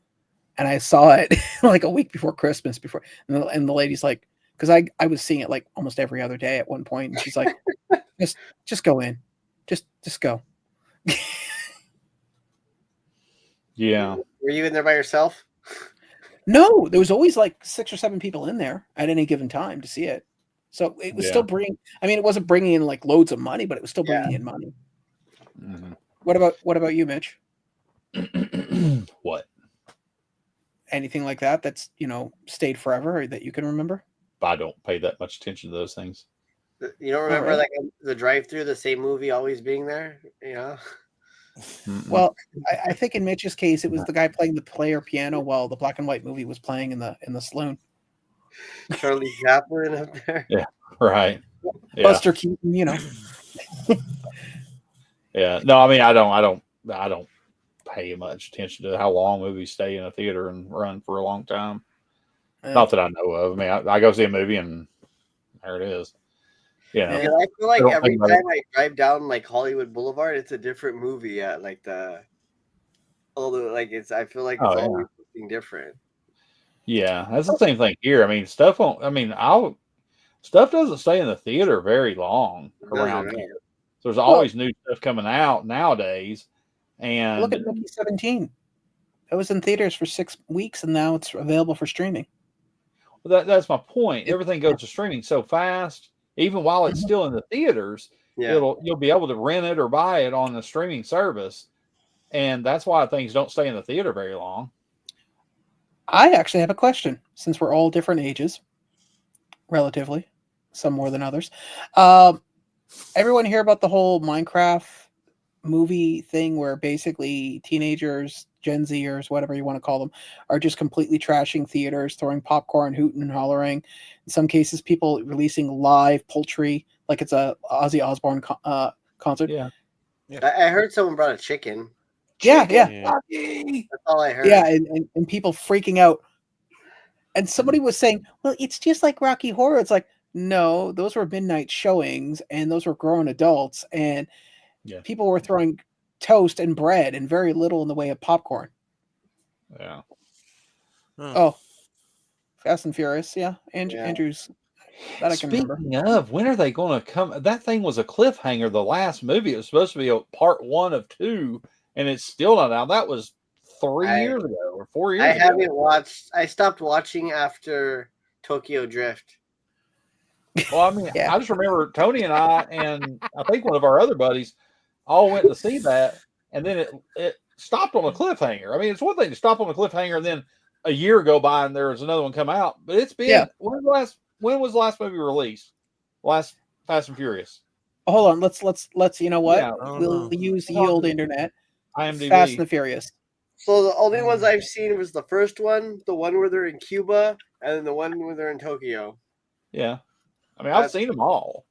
and I saw it like a week before Christmas, and the lady's like, because I was seeing it like almost every other day at one point, and she's like, just go in, just go. Yeah. Were you in there by yourself? No, there was always like 6 or 7 people in there at any given time to see it. So it was still it wasn't bringing in like loads of money, but it was still bringing in money. Mm-hmm. What about you, Mitch? What? Anything like that that's, stayed forever or that you can remember? I don't pay that much attention to those things. You don't remember like the drive-through, the same movie always being there? Well, I think in Mitch's case, it was the guy playing the player piano while the black and white movie was playing in the saloon. Charlie Chaplin up there. Yeah. Right. Yeah. Buster Keaton, you know. Yeah. No, I mean, I don't pay much attention to how long movies stay in a theater and run for a long time. Not that I know of. I mean, I go see a movie and there it is. You know, I feel like every time I drive down like Hollywood Boulevard, it's a different movie at like I feel like it's always something different. Yeah, that's the same thing here. I mean, stuff doesn't stay in the theater very long around here. So there's always new stuff coming out nowadays. And look at Mickey 17. It was in theaters for 6 weeks, and now it's available for streaming. Well, that's my point. Everything goes to streaming so fast. Even while it's still in the theaters, you'll be able to rent it or buy it on the streaming service, and that's why things don't stay in the theater very long. I actually have a question, since we're all different ages, relatively, some more than others. Everyone hear about the whole Minecraft movie thing where basically teenagers, Gen Zers, whatever you want to call them, are just completely trashing theaters, throwing popcorn, hooting and hollering. In some cases, people releasing live poultry, like it's a Ozzy Osbourne concert. Yeah. I heard someone brought a chicken. Yeah. That's all I heard. Yeah, and people freaking out. And somebody was saying, well, it's just like Rocky Horror. It's like, no, those were midnight showings, and those were grown adults, and people were throwing toast and bread and very little in the way of popcorn. Yeah. Oh, Fast and Furious. Yeah. Andrew's. That I can remember. Speaking of, when are they going to come? That thing was a cliffhanger. The last movie, it was supposed to be a part 1 of 2, and it's still not out. That was 3 years ago or 4 years ago. I haven't watched. I stopped watching after Tokyo Drift. Well, I mean, I just remember Tony and I, and I think one of our other buddies, all went to see that, and then it stopped on a cliffhanger. I mean, it's one thing to stop on a cliffhanger, and then a year go by and there was another one come out. But it's been when was the last movie released? Last Fast and Furious. Hold on, let's you know what? We'll use the old internet. IMDb. Fast and the Furious. So the only ones I've seen was the first one, the one where they're in Cuba, and then the one where they're in Tokyo. Yeah. I mean, I've seen them all.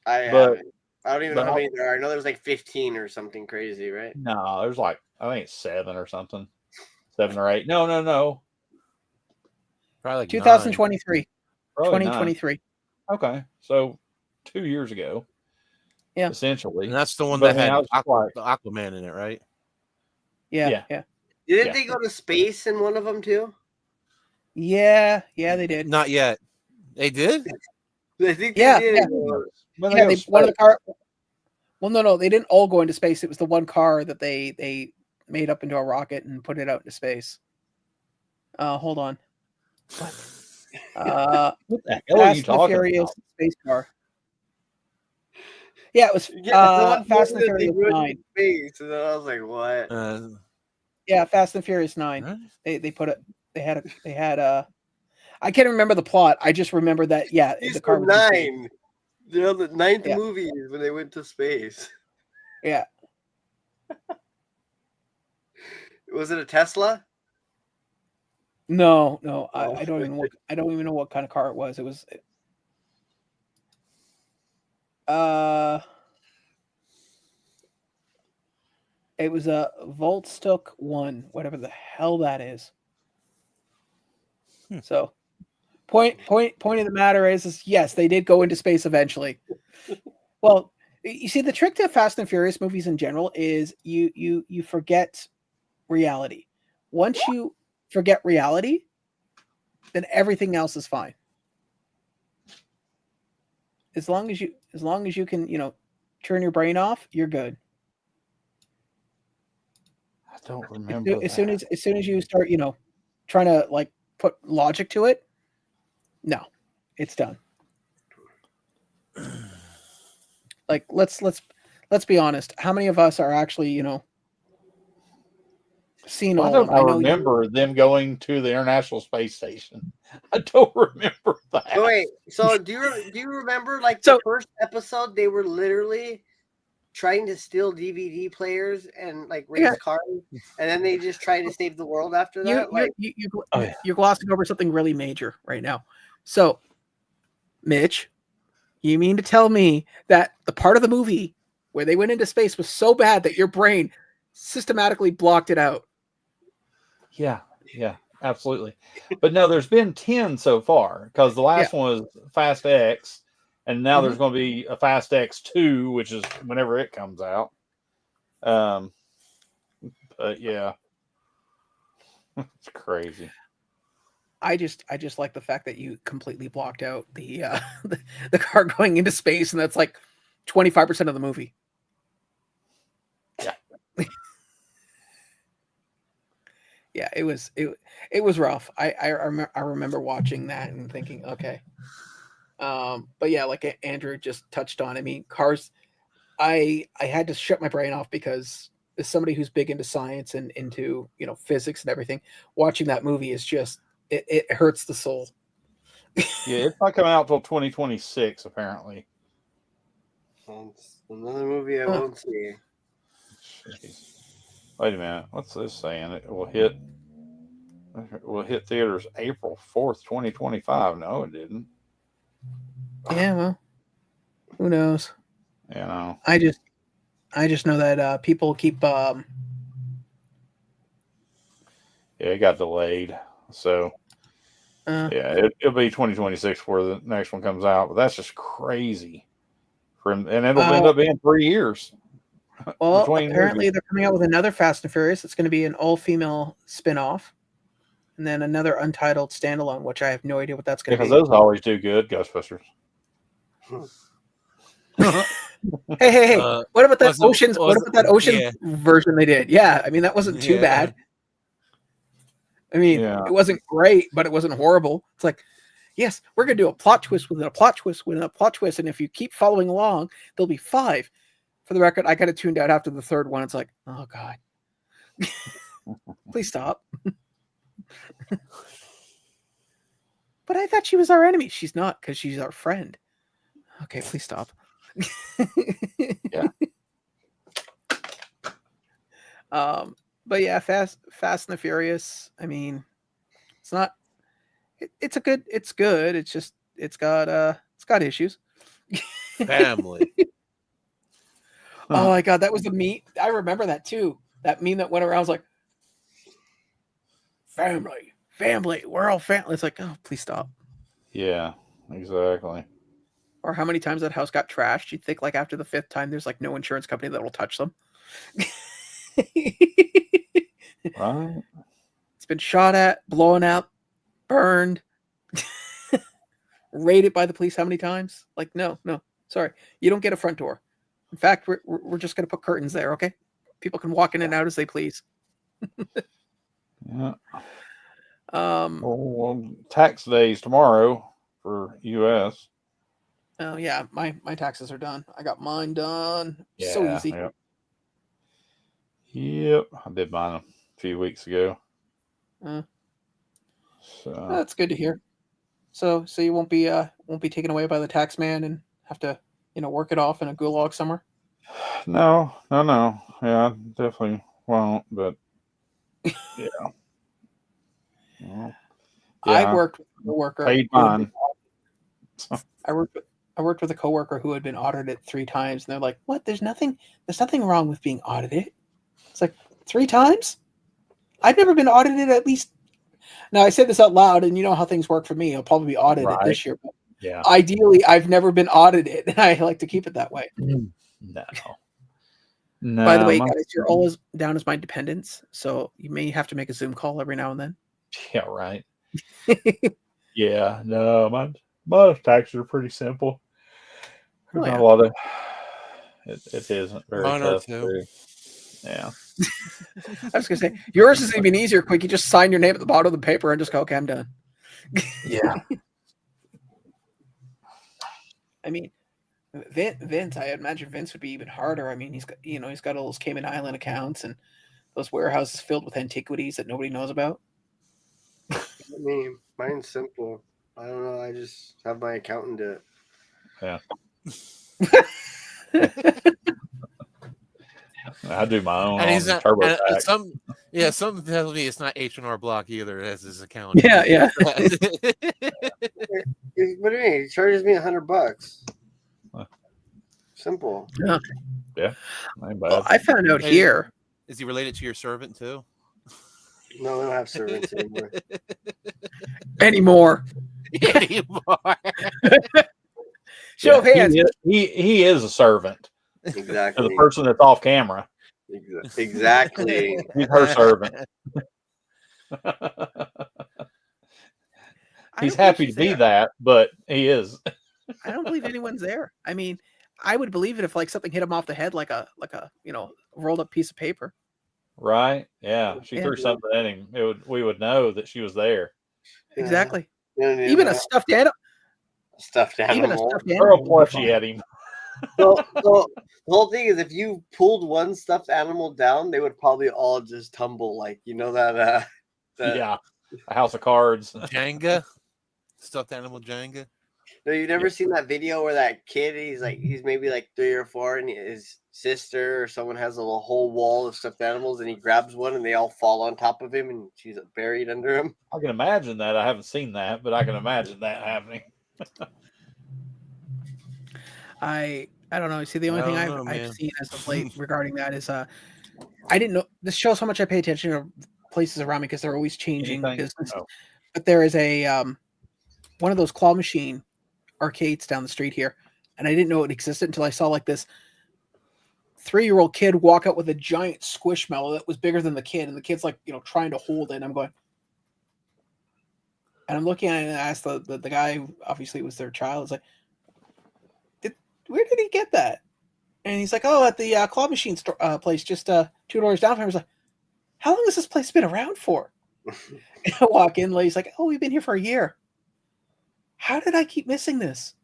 I don't even know how many there are. I know there's like 15 or something crazy, right? No, there's like, I think it's 7 or something. 7 or 8. No. Probably like 2023. 2023. Okay. So 2 years ago. Yeah. Essentially. And that's the one that had Aquaman in it, right? Yeah. Didn't they go to space in one of them too? Yeah, they did. Not yet. They did? I think they did. One of the car. Well, no, they didn't all go into space. It was the one car that they made up into a rocket and put it out into space. Hold on. What the hell are you talking about? Space car. Yeah, it was Fast and the Furious 9. Space, and then I was like, what? Yeah, Fast and Furious 9. Huh? They put it. They had I can't remember the plot. I just remember that. Yeah, the car was 9. They're the 9th movie when they went to space. Yeah. Was it a Tesla? No. I don't even know what kind of car it was. It was. It was a Voltstock 1, whatever the hell that is. So, point of the matter is yes, they did go into space eventually. Well, you see, the trick to Fast and Furious movies in general is you forget reality. Once you forget reality, then everything else is fine. As long as you can, turn your brain off, you're good. I don't remember. As soon as you start, trying to like put logic to it, no, it's done. Like let's be honest. How many of us are actually, seen all? I don't remember them going to the International Space Station. I don't remember that. Wait, so do you remember the first episode? They were literally trying to steal DVD players and race cars, and then they just tried to save the world after that. You're glossing over something really major right now. So, Mitch, You mean to tell me that the part of the movie where they went into space was so bad that your brain systematically blocked it out? Yeah, absolutely. But no, there's been 10 so far because the last one was Fast X, and now there's going to be a Fast X 2, which is whenever it comes out. But yeah, it's crazy. I just like the fact that you completely blocked out the the car going into space, and that's like 25% of the movie. Yeah. Yeah, it was rough. I remember watching that and thinking, okay. But yeah, like Andrew just touched on, I mean, cars, I had to shut my brain off because as somebody who's big into science and into, you know, physics and everything, watching that movie is just, it hurts the soul. Yeah, it's not coming out till 2026, apparently. It's another movie I won't see. Jeez. Wait a minute. What's this saying? It will hit theaters April 4th, 2025. No, it didn't. Yeah, well, who knows? You know. I just know that people keep yeah, it got delayed. So yeah, it'll be 2026 before the next one comes out, but that's just crazy. And it'll end up being 3 years. Well, apparently they're coming out with another Fast and Furious. It's going to be an all-female spin-off, and then another untitled standalone, which I have no idea what that's going to be. Because those always do good, Ghostbusters. Hey! What about that Ocean's? What about that Ocean version they did? Yeah, I mean that wasn't too bad. I mean, it wasn't great, but it wasn't horrible. It's like, yes, we're going to do a plot twist within a plot twist within a plot twist, and if you keep following along, there'll be 5. For the record, I kind of tuned out after the 3rd one. It's like, oh God, please stop. But I thought she was our enemy. She's not, because she's our friend. Okay, please stop. Yeah. But yeah, Fast and the Furious. I mean, it's not. It's good. It's just it's got issues. Family. Oh my God, that was the meme. I remember that too. That meme that went around was like, family, we're all family. It's like, oh, please stop. Yeah, exactly. Or how many times that house got trashed? You'd think like after the 5th time, there's like no insurance company that will touch them. Right. It's been shot at, blown up, burned, raided by the police how many times? Like, no, sorry. You don't get a front door. In fact, we're just going to put curtains there, okay? People can walk in and out as they please. Yeah. Well, tax days tomorrow for U.S. Oh yeah, my taxes are done. I got mine done. Yeah, so easy. Yep, I did mine a few weeks ago. So that's good to hear. So you won't be taken away by the tax man and have to work it off in a gulag somewhere. No. Yeah, I definitely won't. But yeah. Well, I worked with a coworker. Paid mine. I worked with a coworker who had been audited 3 times, and they're like, "What? There's nothing wrong with being audited." It's like 3 times. I've never been audited at least. Now I said this out loud, and you know how things work for me. I'll probably be audited this year, but yeah. Ideally, I've never been audited, and I like to keep it that way. No. By the way, guys, you're always down as my dependents, so you may have to make a Zoom call every now and then. Yeah, right. Yeah, no, my taxes are pretty simple. Not a lot of it isn't very tough. Yeah. I was gonna say yours is even easier. Quick, you just sign your name at the bottom of the paper and just go, "Okay, I'm done." Yeah. I mean, Vince, I imagine Vince would be even harder. I mean, he's got all those Cayman Island accounts and those warehouses filled with antiquities that nobody knows about. I mean, mine's simple. I don't know. I just have my accountant do it. Yeah. I do my own. And he's not. Some tell me it's not H&R Block either as his account. Yeah. What do you mean? He charges me $100. Simple. Yeah. Ain't bad. Well, I found out here. Is he related to your servant too? No, we don't have servants Anymore. anymore. Show of hands. He is a servant. Exactly. To the person that's off camera. Exactly. He's her servant. He's happy to be that, but he is. I don't believe anyone's there. I mean, I would believe it if like something hit him off the head, like a rolled up piece of paper. Right? Yeah. She threw something at him. We would know that she was there. Exactly. Yeah. Even a stuffed animal. Even a stuffed animal. Throw a plushie at him. So the whole thing is, if you pulled one stuffed animal down, they would probably all just tumble. Like that. Yeah. A house of cards. Jenga. Stuffed animal Jenga. No, you've never seen that video where that kid, he's maybe like 3 or 4, and his sister or someone has a whole wall of stuffed animals, and he grabs one, and they all fall on top of him, and she's buried under him. I can imagine that. I haven't seen that, but I can imagine that happening. I don't know. See, the only thing I've seen as of late regarding that is I didn't know. This shows how much I pay attention to places around me because they're always changing business. Oh. But there is a one of those claw machine arcades down the street here, and I didn't know it existed until I saw like this 3-year-old kid walk out with a giant squishmallow that was bigger than the kid, and the kid's like trying to hold it. And I'm going, and I'm looking at it, and I asked the guy who obviously was their child. It's like, where did he get that? And he's like, oh, at the claw machine place just 2 doors down from him. I was like, how long has this place been around for? And I walk in, lady's like, oh, we've been here for a year. How did I keep missing this?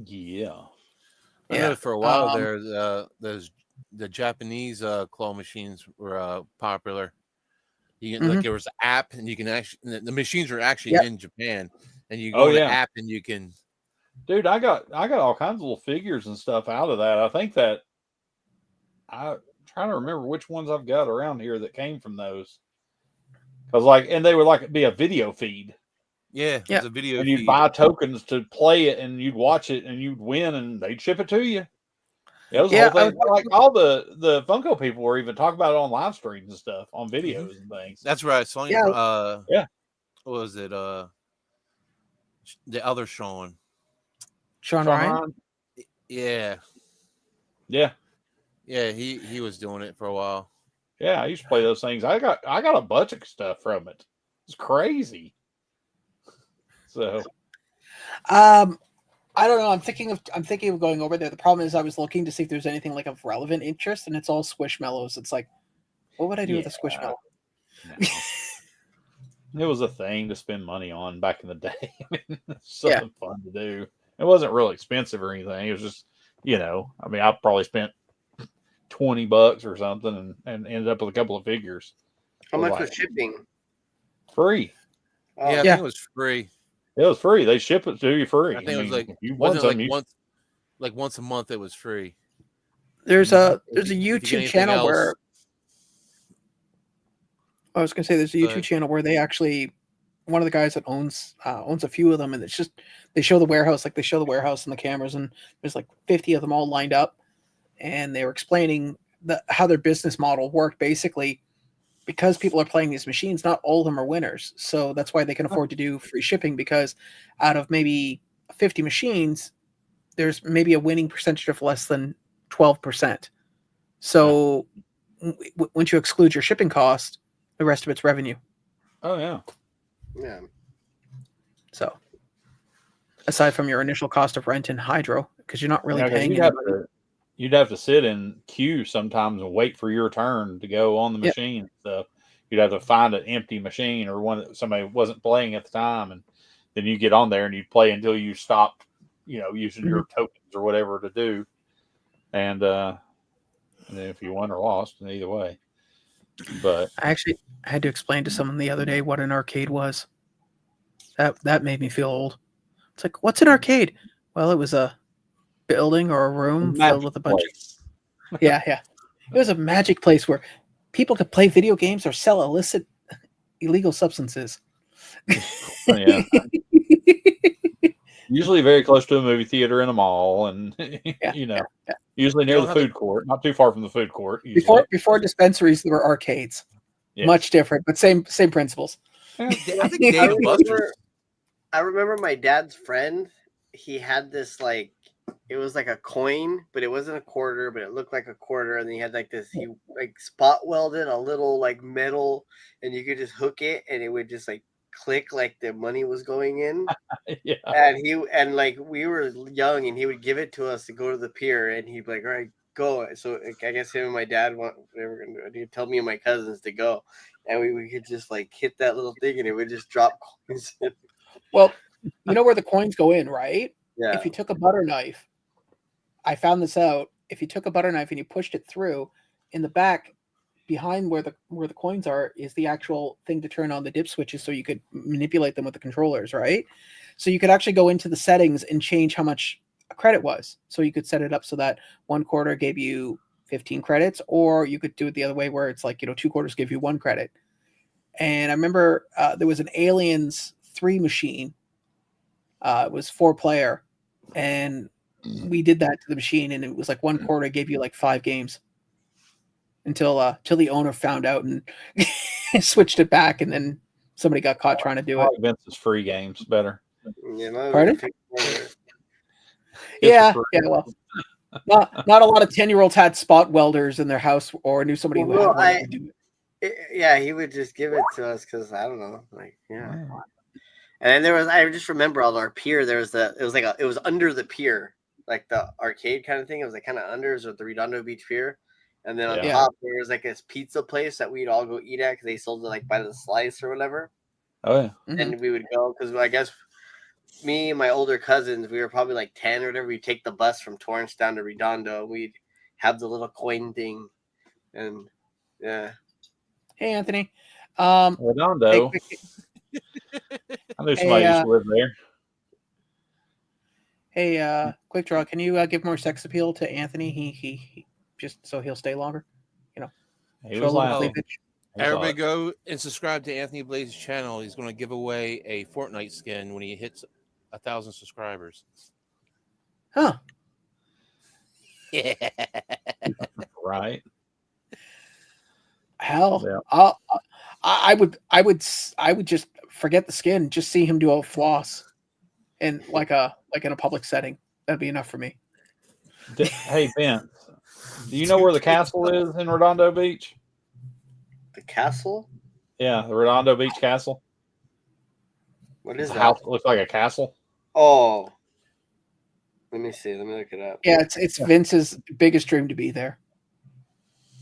Yeah. I know for a while there's the Japanese claw machines were popular. You can, like there was an app, and you can actually the machines are actually in Japan, and you go on the app and you can. Dude, I got all kinds of little figures and stuff out of that. I think that I'm trying to remember which ones I've got around here that came from those. Because and they would be a video feed. Yeah, it was a video and feed. You'd buy tokens to play it, and you'd watch it, and you'd win, and they'd ship it to you. It was the whole thing. Like all the Funko people were even talking about it on live streams and stuff, on videos and things. That's right. So what was it? The other Sean Ryan. Yeah. He was doing it for a while. Yeah, I used to play those things. I got a bunch of stuff from it. It's crazy. So, I don't know. I'm thinking of going over there. The problem is I was looking to see if there's anything like of relevant interest, and it's all squishmallows. It's like, what would I do with a squishmallow? No. It was a thing to spend money on back in the day. I mean, something fun to do. It wasn't real expensive or anything. It was just, I mean, I probably spent $20 or something and ended up with a couple of figures. How much was shipping? Free. Oh. Yeah, I think it was free. It was free. They ship it to you free. I think it was like once a month. It was free. There's a YouTube channel where I was gonna say there's a YouTube channel where they actually one of the guys that owns a few of them, and it's just they show the warehouse, like they show the warehouse and the cameras, and there's like 50 of them all lined up, and they were explaining how their business model worked basically. Because people are playing these machines, not all of them are winners. So that's why they can afford to do free shipping, because out of maybe 50 machines, there's maybe a winning percentage of less than 12%. So once you exclude your shipping cost, the rest of it's revenue. Oh, yeah. Yeah. So aside from your initial cost of rent and hydro, because you're not really paying anybody. You'd have to sit in queue sometimes and wait for your turn to go on the machine. So you'd have to find an empty machine or one that somebody wasn't playing at the time, and then you get on there and you play until you stopped, using your tokens or whatever to do. And then if you won or lost, either way. But I had to explain to someone the other day what an arcade was. That made me feel old. It's like, what's an arcade? Well, it was a building or a room filled with a bunch of it was a magic place where people could play video games or sell illegal substances. You Usually very close to a movie theater in a mall, and usually near the food court, not too far from the food court. Before dispensaries, there were arcades. Yes. Much different, but same principles. I think Dave and Buster's. I remember my dad's friend. He had this it was like a coin, but it wasn't a quarter, but it looked like a quarter. And he had he spot welded a little metal, and you could just hook it, and it would just click like the money was going in. Yeah. And we were young, and he would give it to us to go to the pier, and he'd be like, all right, go. So I guess him and my dad he'd tell me and my cousins to go, and we could just hit that little thing, and it would just drop coins. Well, you know where the coins go in, right? Yeah. If you took a butter knife, I found this out. If you took a butter knife and you pushed it through, in the back, behind where the coins are, is the actual thing to turn on the dip switches, so you could manipulate them with the controllers, right? So you could actually go into the settings and change how much a credit was. So you could set it up so that 1 quarter gave you 15 credits, or you could do it the other way where it's 2 quarters give you 1 credit. And I remember there was an Aliens 3 machine. It was 4-player, and we did that to the machine, and it was 1 quarter gave you 5 games until the owner found out and switched it back, and then somebody got caught trying to do it. Vince's free games better. Pardon? Yeah. Well, not a lot of 10-year-olds had spot welders in their house or knew somebody who had one to do it. Yeah, he would just give it to us because I don't know, And then I just remember on our pier, it was under the pier, the arcade kind of thing. It was kind of under, so the Redondo Beach Pier. And then on top, there was this pizza place that we'd all go eat at because they sold it by the slice or whatever. Oh, yeah. Mm-hmm. And we would go because I guess me and my older cousins, we were probably 10 or whatever. We'd take the bus from Torrance down to Redondo. We'd have the little coin thing. And yeah. Hey, Anthony. Redondo. I knew somebody used to live there. Hey, Quickdraw, can you give more sex appeal to Anthony? He just so he'll stay longer. He was laughing. Everybody go and subscribe to Anthony Blaze's channel. He's going to give away a Fortnite skin when he hits 1,000 subscribers. Huh? Yeah. Right. Hell, yeah. I would just forget the skin. Just see him do a floss, in in a public setting. That'd be enough for me. Hey Vince, do you know where the castle is in Redondo Beach? The castle? Yeah, the Redondo Beach Castle. What is that? House looks like a castle. Oh, let me see. Let me look it up. Yeah, it's Vince's biggest dream to be there.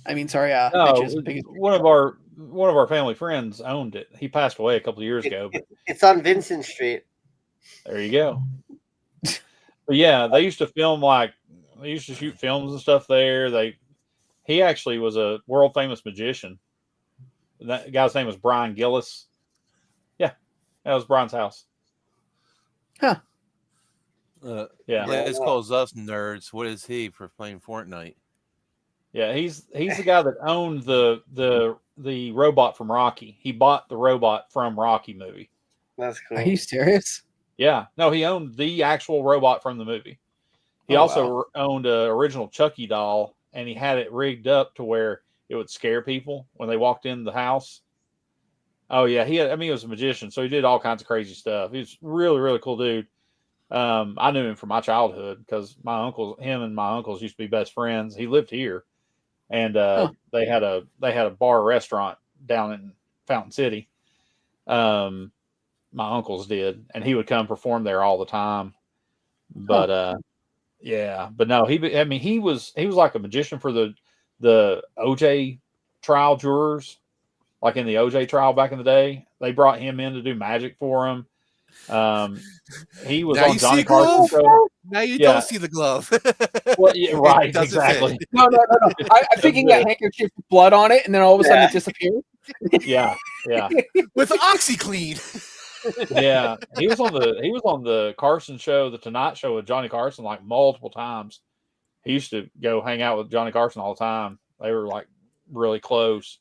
I mean, sorry, Mitch's biggest dream. One of our family friends owned it. He passed away a couple of years ago. But it's on Vincent Street. There you go. But yeah, they used to shoot films and stuff there. He actually was a world famous magician. That guy's name was Brian Gillis. Yeah, that was Brian's house. Huh. Yeah. Blaze calls us nerds. What is he for playing Fortnite? Yeah, he's the guy that owned the robot from Rocky. He bought the robot from Rocky movie. That's cool. Are you serious? Yeah. No, he owned the actual robot from the movie. He also owned an original Chucky doll, and he had it rigged up to where it would scare people when they walked in the house. Oh yeah, he was a magician, so he did all kinds of crazy stuff. He was really, really cool dude. I knew him from my childhood because him and my uncles used to be best friends. He lived here, and they had a bar restaurant down in Fountain City. My uncles did, and he would come perform there all the time. But yeah, but no, he was like a magician for the OJ trial jurors, like in the OJ trial back in the day. They brought him in to do magic for him. He was on Johnny Carson's show. Now you don't see the glove. Well, yeah, right, exactly. No. I'm thinking that handkerchief with blood on it, and then all of a sudden it disappeared. Yeah. With OxyClean. Yeah, he was on the Carson show, the Tonight Show with Johnny Carson, like multiple times. He used to go hang out with Johnny Carson all the time. They were like really close.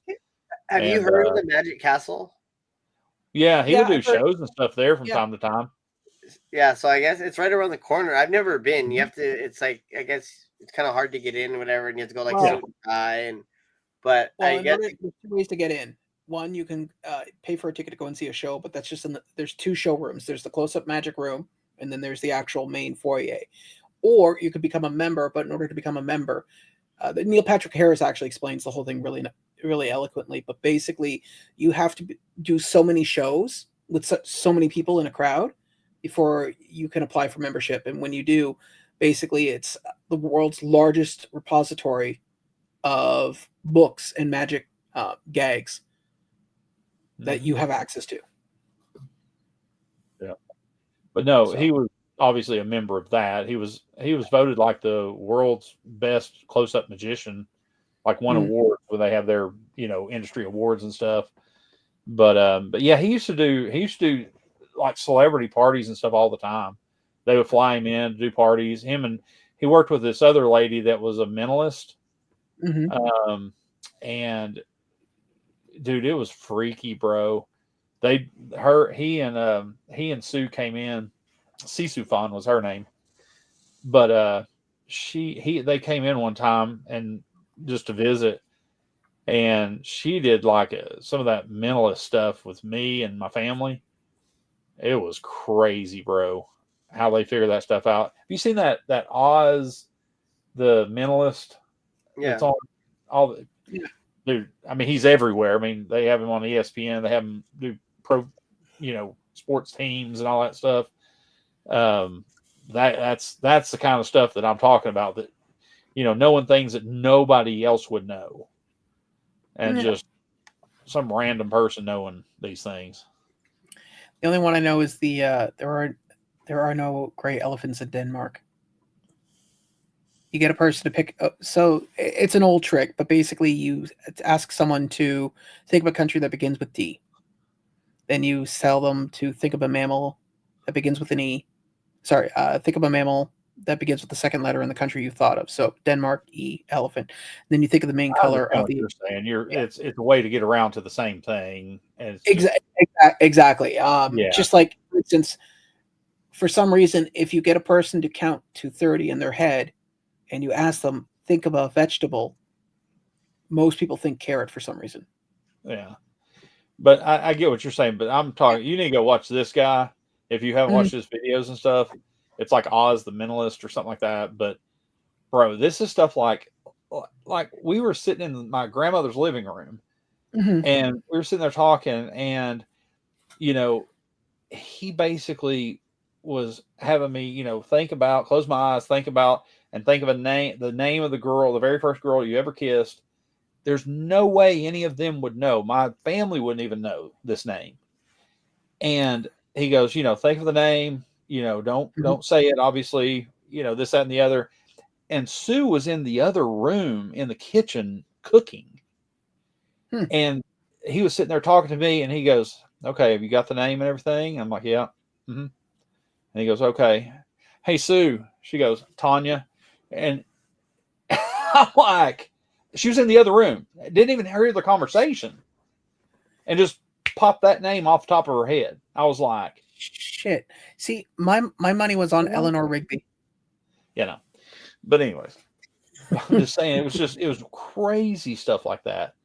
Have you heard of the Magic Castle? Yeah, he would do shows and stuff there from time to time. Yeah, so I guess it's right around the corner. I've never been. You have to. It's like I guess it's kind of hard to get in, or whatever, and you have to go like suit and tie. And but Well, I guess there's 2 ways to get in. One, you can pay for a ticket to go and see a show, but that's just there's 2 showrooms. There's the close-up magic room, and then there's the actual main foyer. Or you could become a member, but in order to become a member, Neil Patrick Harris actually explains the whole thing really eloquently. But basically, you have to do so many shows with so many people in a crowd before you can apply for membership. And when you do, basically, it's the world's largest repository of books and magic gags that you have access to. Yeah, but no, he was obviously a member of that. He was voted like the world's best close-up magician, like won awards when they have their industry awards and stuff. But yeah, he used to do like celebrity parties and stuff all the time. They would fly him in to do parties. He worked with this other lady that was a mentalist. And dude, it was freaky, bro. He and Sue came in. Sisu Fan was her name, but they came in one time and just to visit, and she did like some of that mentalist stuff with me and my family. It was crazy, bro, how they figure that stuff out. Have you seen that Oz, the mentalist? Yeah. It's on all the dude. I mean, he's everywhere. I mean, they have him on ESPN. They have him do pro, sports teams and all that stuff. That's the kind of stuff that I'm talking about. That knowing things that nobody else would know, and just some random person knowing these things. The only one I know is there are no gray elephants in Denmark. You get a person to pick. So it's an old trick, but basically you ask someone to think of a country that begins with D. Then you tell them to think of a mammal that begins with an E. Sorry, think of a mammal that begins with the second letter in the country you thought of. So Denmark, E, elephant. Then you think of the main color of the. You're saying it's a way to get around to the same thing. And exactly. Yeah. Just like, for instance, for some reason, if you get a person to count to 30 in their head, and you ask them, think of a vegetable, most people think carrot for some reason. Yeah. But I get what you're saying, but I'm talking, you need to go watch this guy. If you haven't watched his videos and stuff, it's like Oz the Mentalist or something like that. But bro, this is stuff like we were sitting in my grandmother's living room and we were sitting there talking, and he basically was having me, close my eyes, think about and think of the name of the girl, the very first girl you ever kissed. There's no way any of them would know. My family wouldn't even know this name. And he goes, think of the name, don't say it, obviously, this, that, and the other. And Sue was in the other room in the kitchen cooking. And he was sitting there talking to me, and he goes, okay, have you got the name and everything? I'm like, yeah. And he goes, okay. Hey, Sue. She goes, Tanya. And I'm like, she was in the other room. Didn't even hear the conversation. And just popped that name off the top of her head. I was like, shit. See, my money was on Eleanor Rigby. But anyways, I'm just saying, it was crazy stuff like that.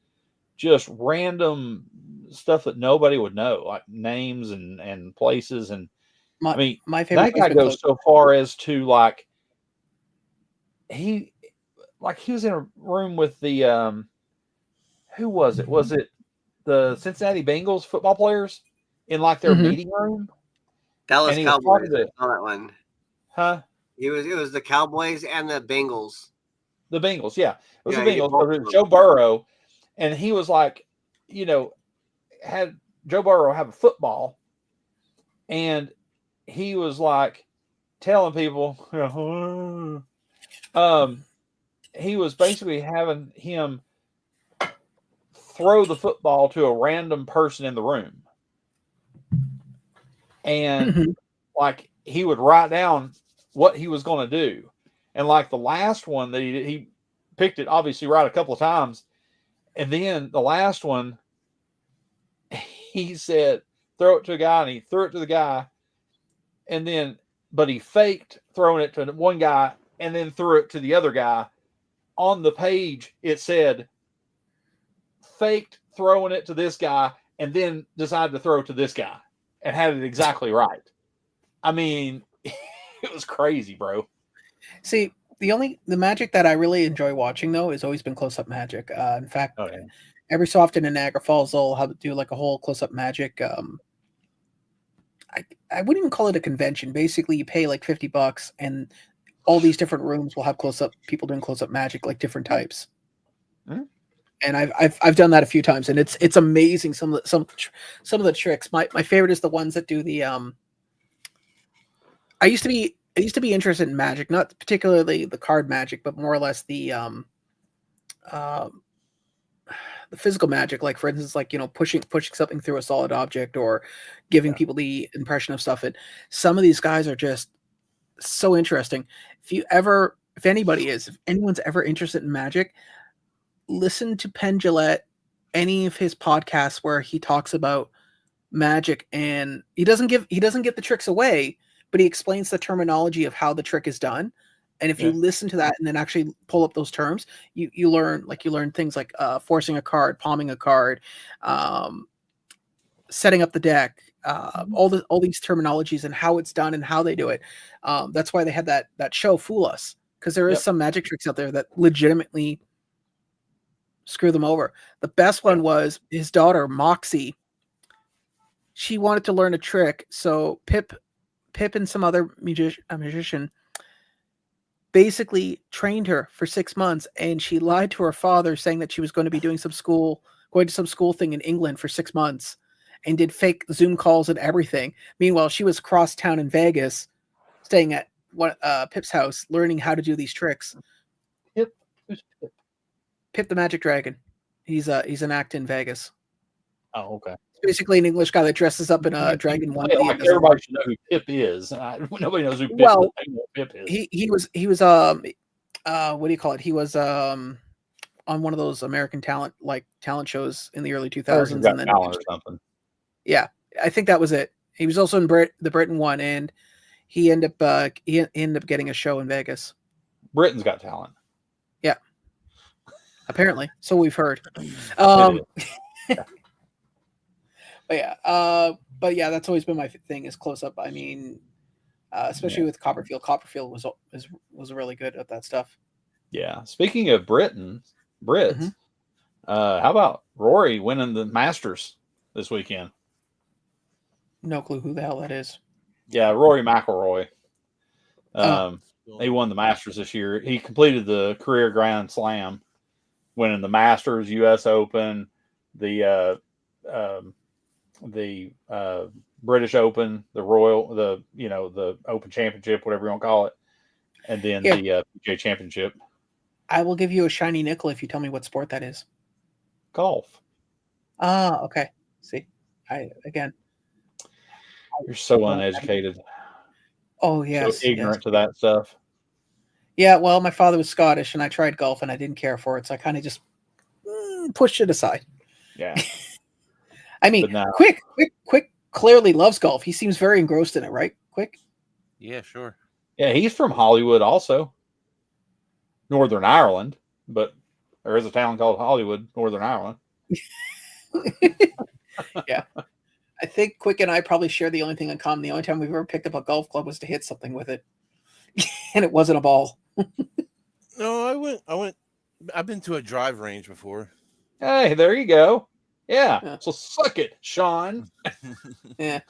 Just random stuff that nobody would know, like names and places. And my favorite, that guy goes so far as to like, he was in a room with the who was it? Was it the Cincinnati Bengals football players in like their meeting room? Dallas Cowboys. I saw that one. Huh? It was the Cowboys and the Bengals. The Bengals, yeah. It was the Bengals. It was Joe Burrow, and he was like, had Joe Burrow have a football, and he was like telling people, he was basically having him throw the football to a random person in the room. And like he would write down what he was going to do. And like the last one that he picked it obviously right a couple of times. And then the last one, he said, throw it to a guy, and he threw it to the guy. but he faked throwing it to one guy and then threw it to the other guy. On the page, it said faked throwing it to this guy and then decided to throw it to this guy and had it exactly right. I mean, it was crazy, bro. See, the magic that I really enjoy watching though has always been close-up magic. In fact, every so often in Niagara Falls they'll do like a whole close-up magic. I wouldn't even call it a convention. Basically, you pay like $50 and all these different rooms will have close-up people doing close-up magic, like different types. Mm-hmm. And I've done that a few times, and it's amazing. Some of the tricks. My favorite is the ones that do the I used to be interested in magic, not particularly the card magic, but more or less the physical magic. Like for instance, like pushing something through a solid object or giving people the impression of stuff. And some of these guys are just so interesting. If anyone's ever interested in magic, listen to Penn Jillette, any of his podcasts where he talks about magic, and he doesn't give the tricks away, but he explains the terminology of how the trick is done. And if you listen to that and then actually pull up those terms, you learn things like forcing a card, palming a card, setting up the deck, all these terminologies and how it's done and how they do it. That's why they had that show Fool Us, because there is some magic tricks out there that legitimately screw them over. The best one was his daughter Moxie. She wanted to learn a trick, so Pip and some other magician basically trained her for 6 months, and she lied to her father saying that she was going to be doing some school thing in England for 6 months, and did fake Zoom calls and everything. Meanwhile, she was cross town in Vegas, staying at Pip's house, learning how to do these tricks. Pip? Who's Pip? Pip the Magic Dragon. He's an act in Vegas. Oh, okay. Basically an English guy that dresses up in a dragon one. Like everybody should know who Pip is. Nobody knows who Pip is. He was what do you call it? He was on one of those American talent shows in the early 2000s, and then or something. Yeah, I think that was it. He was also in the Britain one, and he ended up getting a show in Vegas. Britain's Got Talent. Yeah, apparently. So we've heard. But yeah, that's always been my thing is close up. I mean, especially with Copperfield. Copperfield was really good at that stuff. Yeah. Speaking of Brits, how about Rory winning the Masters this weekend? No clue who the hell that is. Yeah, Rory McIlroy. He won the Masters this year. He completed the career Grand Slam, winning the Masters, U.S. Open, the British Open, the Open Championship, whatever you want to call it, and then the PGA Championship. I will give you a shiny nickel if you tell me what sport that is. Golf. Ah, okay. See, you're so uneducated. Oh yes, so ignorant to that stuff. Yeah, well, my father was Scottish, and I tried golf, and I didn't care for it, so I kind of just pushed it aside. Yeah. I mean, Quick clearly loves golf. He seems very engrossed in it, right? Quick? Yeah, sure. Yeah, he's from Hollywood also. Northern Ireland, but there is a town called Hollywood, Northern Ireland. Yeah. I think Quick and I probably share the only thing in common. The only time we've ever picked up a golf club was to hit something with it. And it wasn't a ball. No, I've been to a drive range before. Hey, there you go. Yeah. So suck it, Sean. Yeah.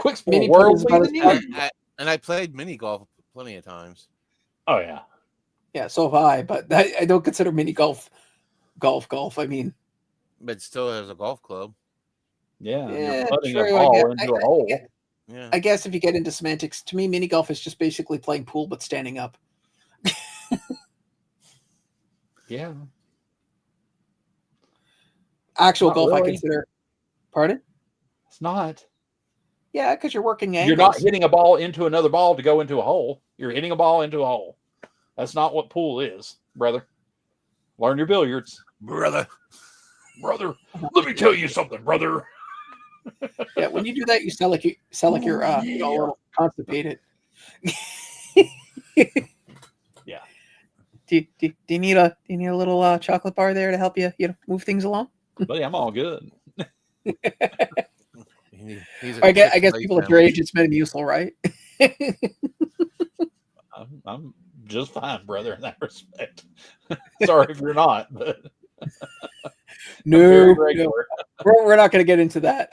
Quick sport world. And I played mini golf plenty of times. Oh yeah. Yeah, so have I, but I don't consider mini golf. I mean, but still as a golf club. Yeah, you're putting a ball into a hole. Yeah. I guess if you get into semantics, to me, mini golf is just basically playing pool but standing up. Yeah. Actual golf, really. I consider. Pardon? It's not. Yeah, because you're working angles. You're not hitting a ball into another ball to go into a hole. You're hitting a ball into a hole. That's not what pool is, brother. Learn your billiards. Brother. Let me tell you something, brother. Yeah, when you do that, you sound like you're a little constipated. Yeah. Do you need a little chocolate bar there to help you move things along? Buddy, I'm all good. I guess people at your age, it's Metamucil, right? I'm just fine, brother, in that respect. Sorry if you're not, but no, we're not going to get into that.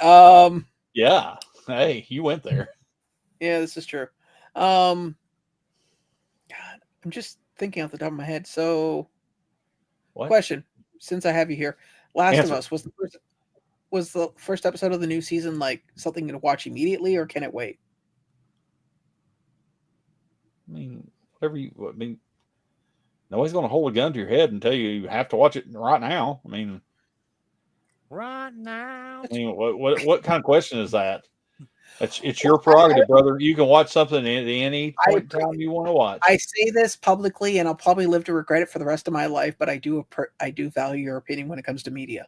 Yeah. Hey, you went there. Yeah, this is true. God, I'm just thinking off the top of my head. So, question: since I have you here, Last of Us was the first episode of the new season like something to watch immediately, or can it wait? I mean, nobody's going to hold a gun to your head and tell you have to watch it right now. I mean, right now. I mean, what kind of question is that? It's your prerogative, brother. You can watch something at any point in time you want to watch. I say this publicly, and I'll probably live to regret it for the rest of my life. But I do value your opinion when it comes to media.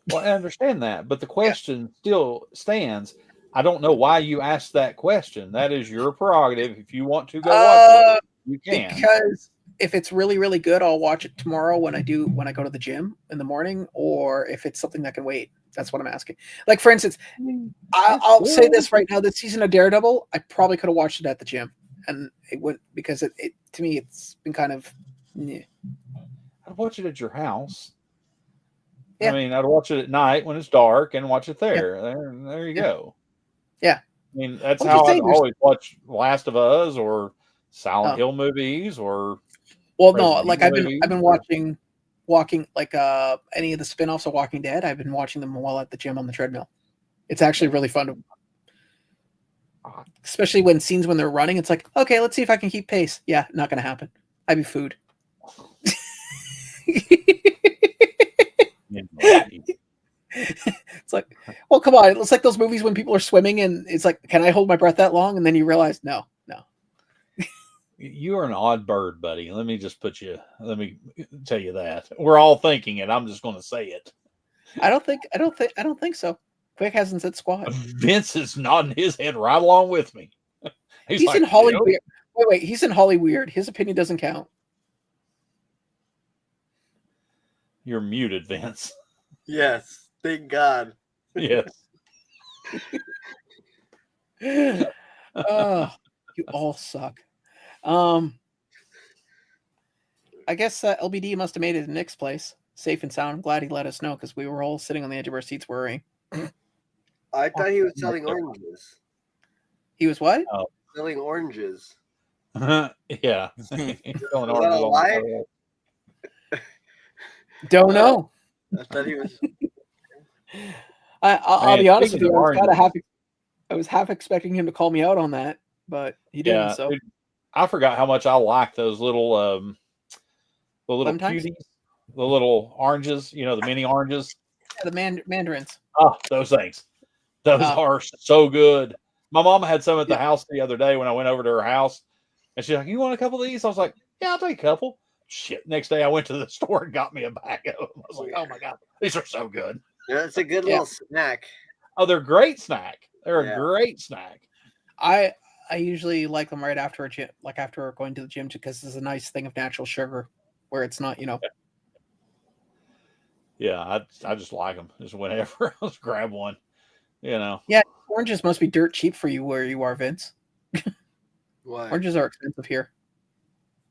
Well, I understand that, but the question still stands. I don't know why you asked that question. That is your prerogative. If you want to go watch it, you can. Because if it's really, really good, I'll watch it tomorrow when I go to the gym in the morning, or if it's something that can wait. That's what I'm asking. Like, for instance, I'll say this right now: this season of Daredevil, I probably could have watched it at the gym, and it wouldn't, because it to me it's been kind of. Yeah. I'd watch it at your house. Yeah. I mean, I'd watch it at night when it's dark and watch it there. Yeah. There you go. Yeah. I mean, that's how I'd always watch Last of Us or Silent Hill movies or. Well, no, like I've been watching like any of the spin-offs of Walking Dead. I've been watching them while at the gym on the treadmill. It's actually really fun to, especially when they're running. It's like, okay, let's see if I can keep pace. Yeah, not going to happen. I'd be food. It's like, well, come on. It's like those movies when people are swimming and it's like, can I hold my breath that long? And then you realize, no. You are an odd bird, buddy. Let me tell you that. We're all thinking it. I'm just going to say it. I don't think so. Quick hasn't said squat. Vince is nodding his head right along with me. He's like, in Hollywood. Wait, he's in Hollywood. His opinion doesn't count. You're muted, Vince. Yes. Thank God. Yes. Oh, you all suck. I guess LBD must have made it in Nick's place, safe and sound. I'm glad he let us know because we were all sitting on the edge of our seats worrying. I thought he was selling oranges. He was what? Oh. Selling oranges. Yeah. Is that a lie? Don't know. I thought he was. I'll be honest with you. I was half expecting him to call me out on that, but he didn't. So dude, I forgot how much I like those little cuties, the little oranges. You know, the mini oranges. Yeah, the mandarins. Oh, those things. Those are so good. My mom had some at the house the other day when I went over to her house, and she's like, "You want a couple of these?" I was like, "Yeah, I'll take a couple." Shit. Next day, I went to the store and got me a bag of them. I was like, "Oh my God, these are so good." Yeah, it's a good little snack. Oh, they're a great snack. They're a great snack. I usually like them right after a gym, like after going to the gym, because it's a nice thing of natural sugar, where it's not, Yeah, I just like them. Just whenever I'll just grab one, Yeah, oranges must be dirt cheap for you where you are, Vince. Why? Oranges are expensive here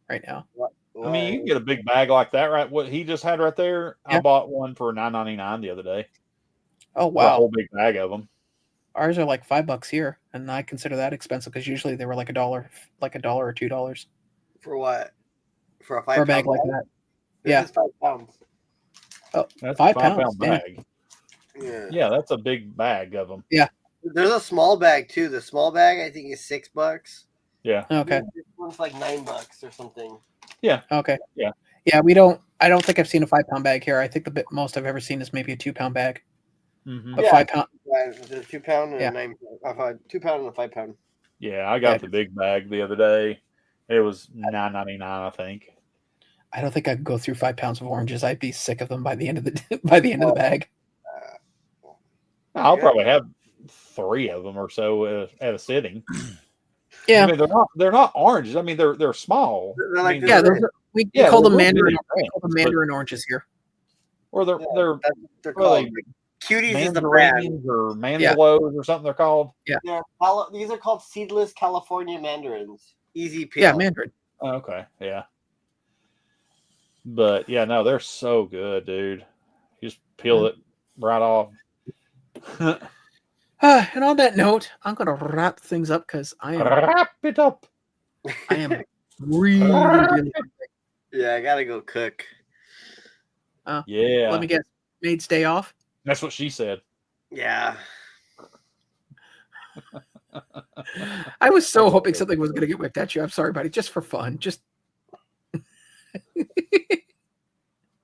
right now. Why? I mean, you can get a big bag like that, right? What he just had right there, I bought one for $9.99 the other day. Oh wow! A whole big bag of them. Ours are like $5 here, and I consider that expensive because usually they were like $1, like $1 or $2. For what? For a for a bag like that? This is 5 pounds. Oh, that's £5 a 5-pound bag. Yeah, that's a big bag of them. Yeah, there's a small bag too. The small bag I think is $6. Yeah. Okay. This one's like $9 or something. Yeah. Okay. Yeah. Yeah, we don't. I don't think I've seen a 5-pound bag here. I think the most I've ever seen is maybe a 2-pound bag. Mm-hmm. But 5 pound. Yeah, the 2 pound and a 9 pound. 2 pound and a 5 pound. Yeah, I got the big bag the other day. It was $9.99, I think. I don't think I could go through 5 pounds of oranges. I'd be sick of them by the end of the bag. I'll probably have 3 of them or so at a sitting. Yeah, I mean, they're not oranges. I mean, they're small. They're like I mean, we call them mandarin. We call them mandarin oranges here. Or they're called Cuties is the brand, or manzalos or something they're called. Yeah, these are called seedless California mandarins. Easy peel. Yeah, mandarin. Oh, okay, yeah. But yeah, no, they're so good, dude. You just peel it right off. And on that note, I'm gonna wrap things up because wrap it up. I am really hungry. Yeah, I gotta go cook. Yeah. Let me guess. Maid's day off. That's what she said. Yeah. I was so hoping something was gonna get whipped at you. I'm sorry, buddy. Just for fun. Just.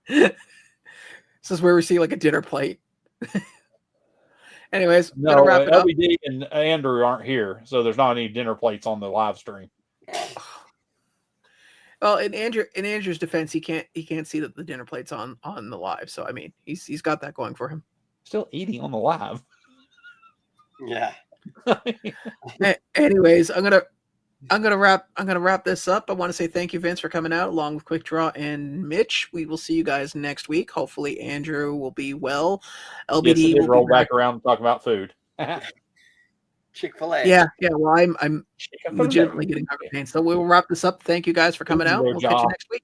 This is where we see like a dinner plate. Anyways, no, gonna wrap it up. LBD and Andrew aren't here, so there's not any dinner plates on the live stream. Well, in Andrew's defense, he can't see that the dinner plate's on the live. So I mean, he's got that going for him. Still eating on the live. Yeah. Anyways, I'm gonna wrap this up. I want to say thank you, Vince, for coming out along with Quickdraw and Mitch. We will see you guys next week. Hopefully, Andrew will be well. LBD will roll back around and talk about food. Chick-fil-A. Yeah. Well, I'm legitimately getting hungry pain. So we will wrap this up. Thank you guys for coming out. We'll catch you next week.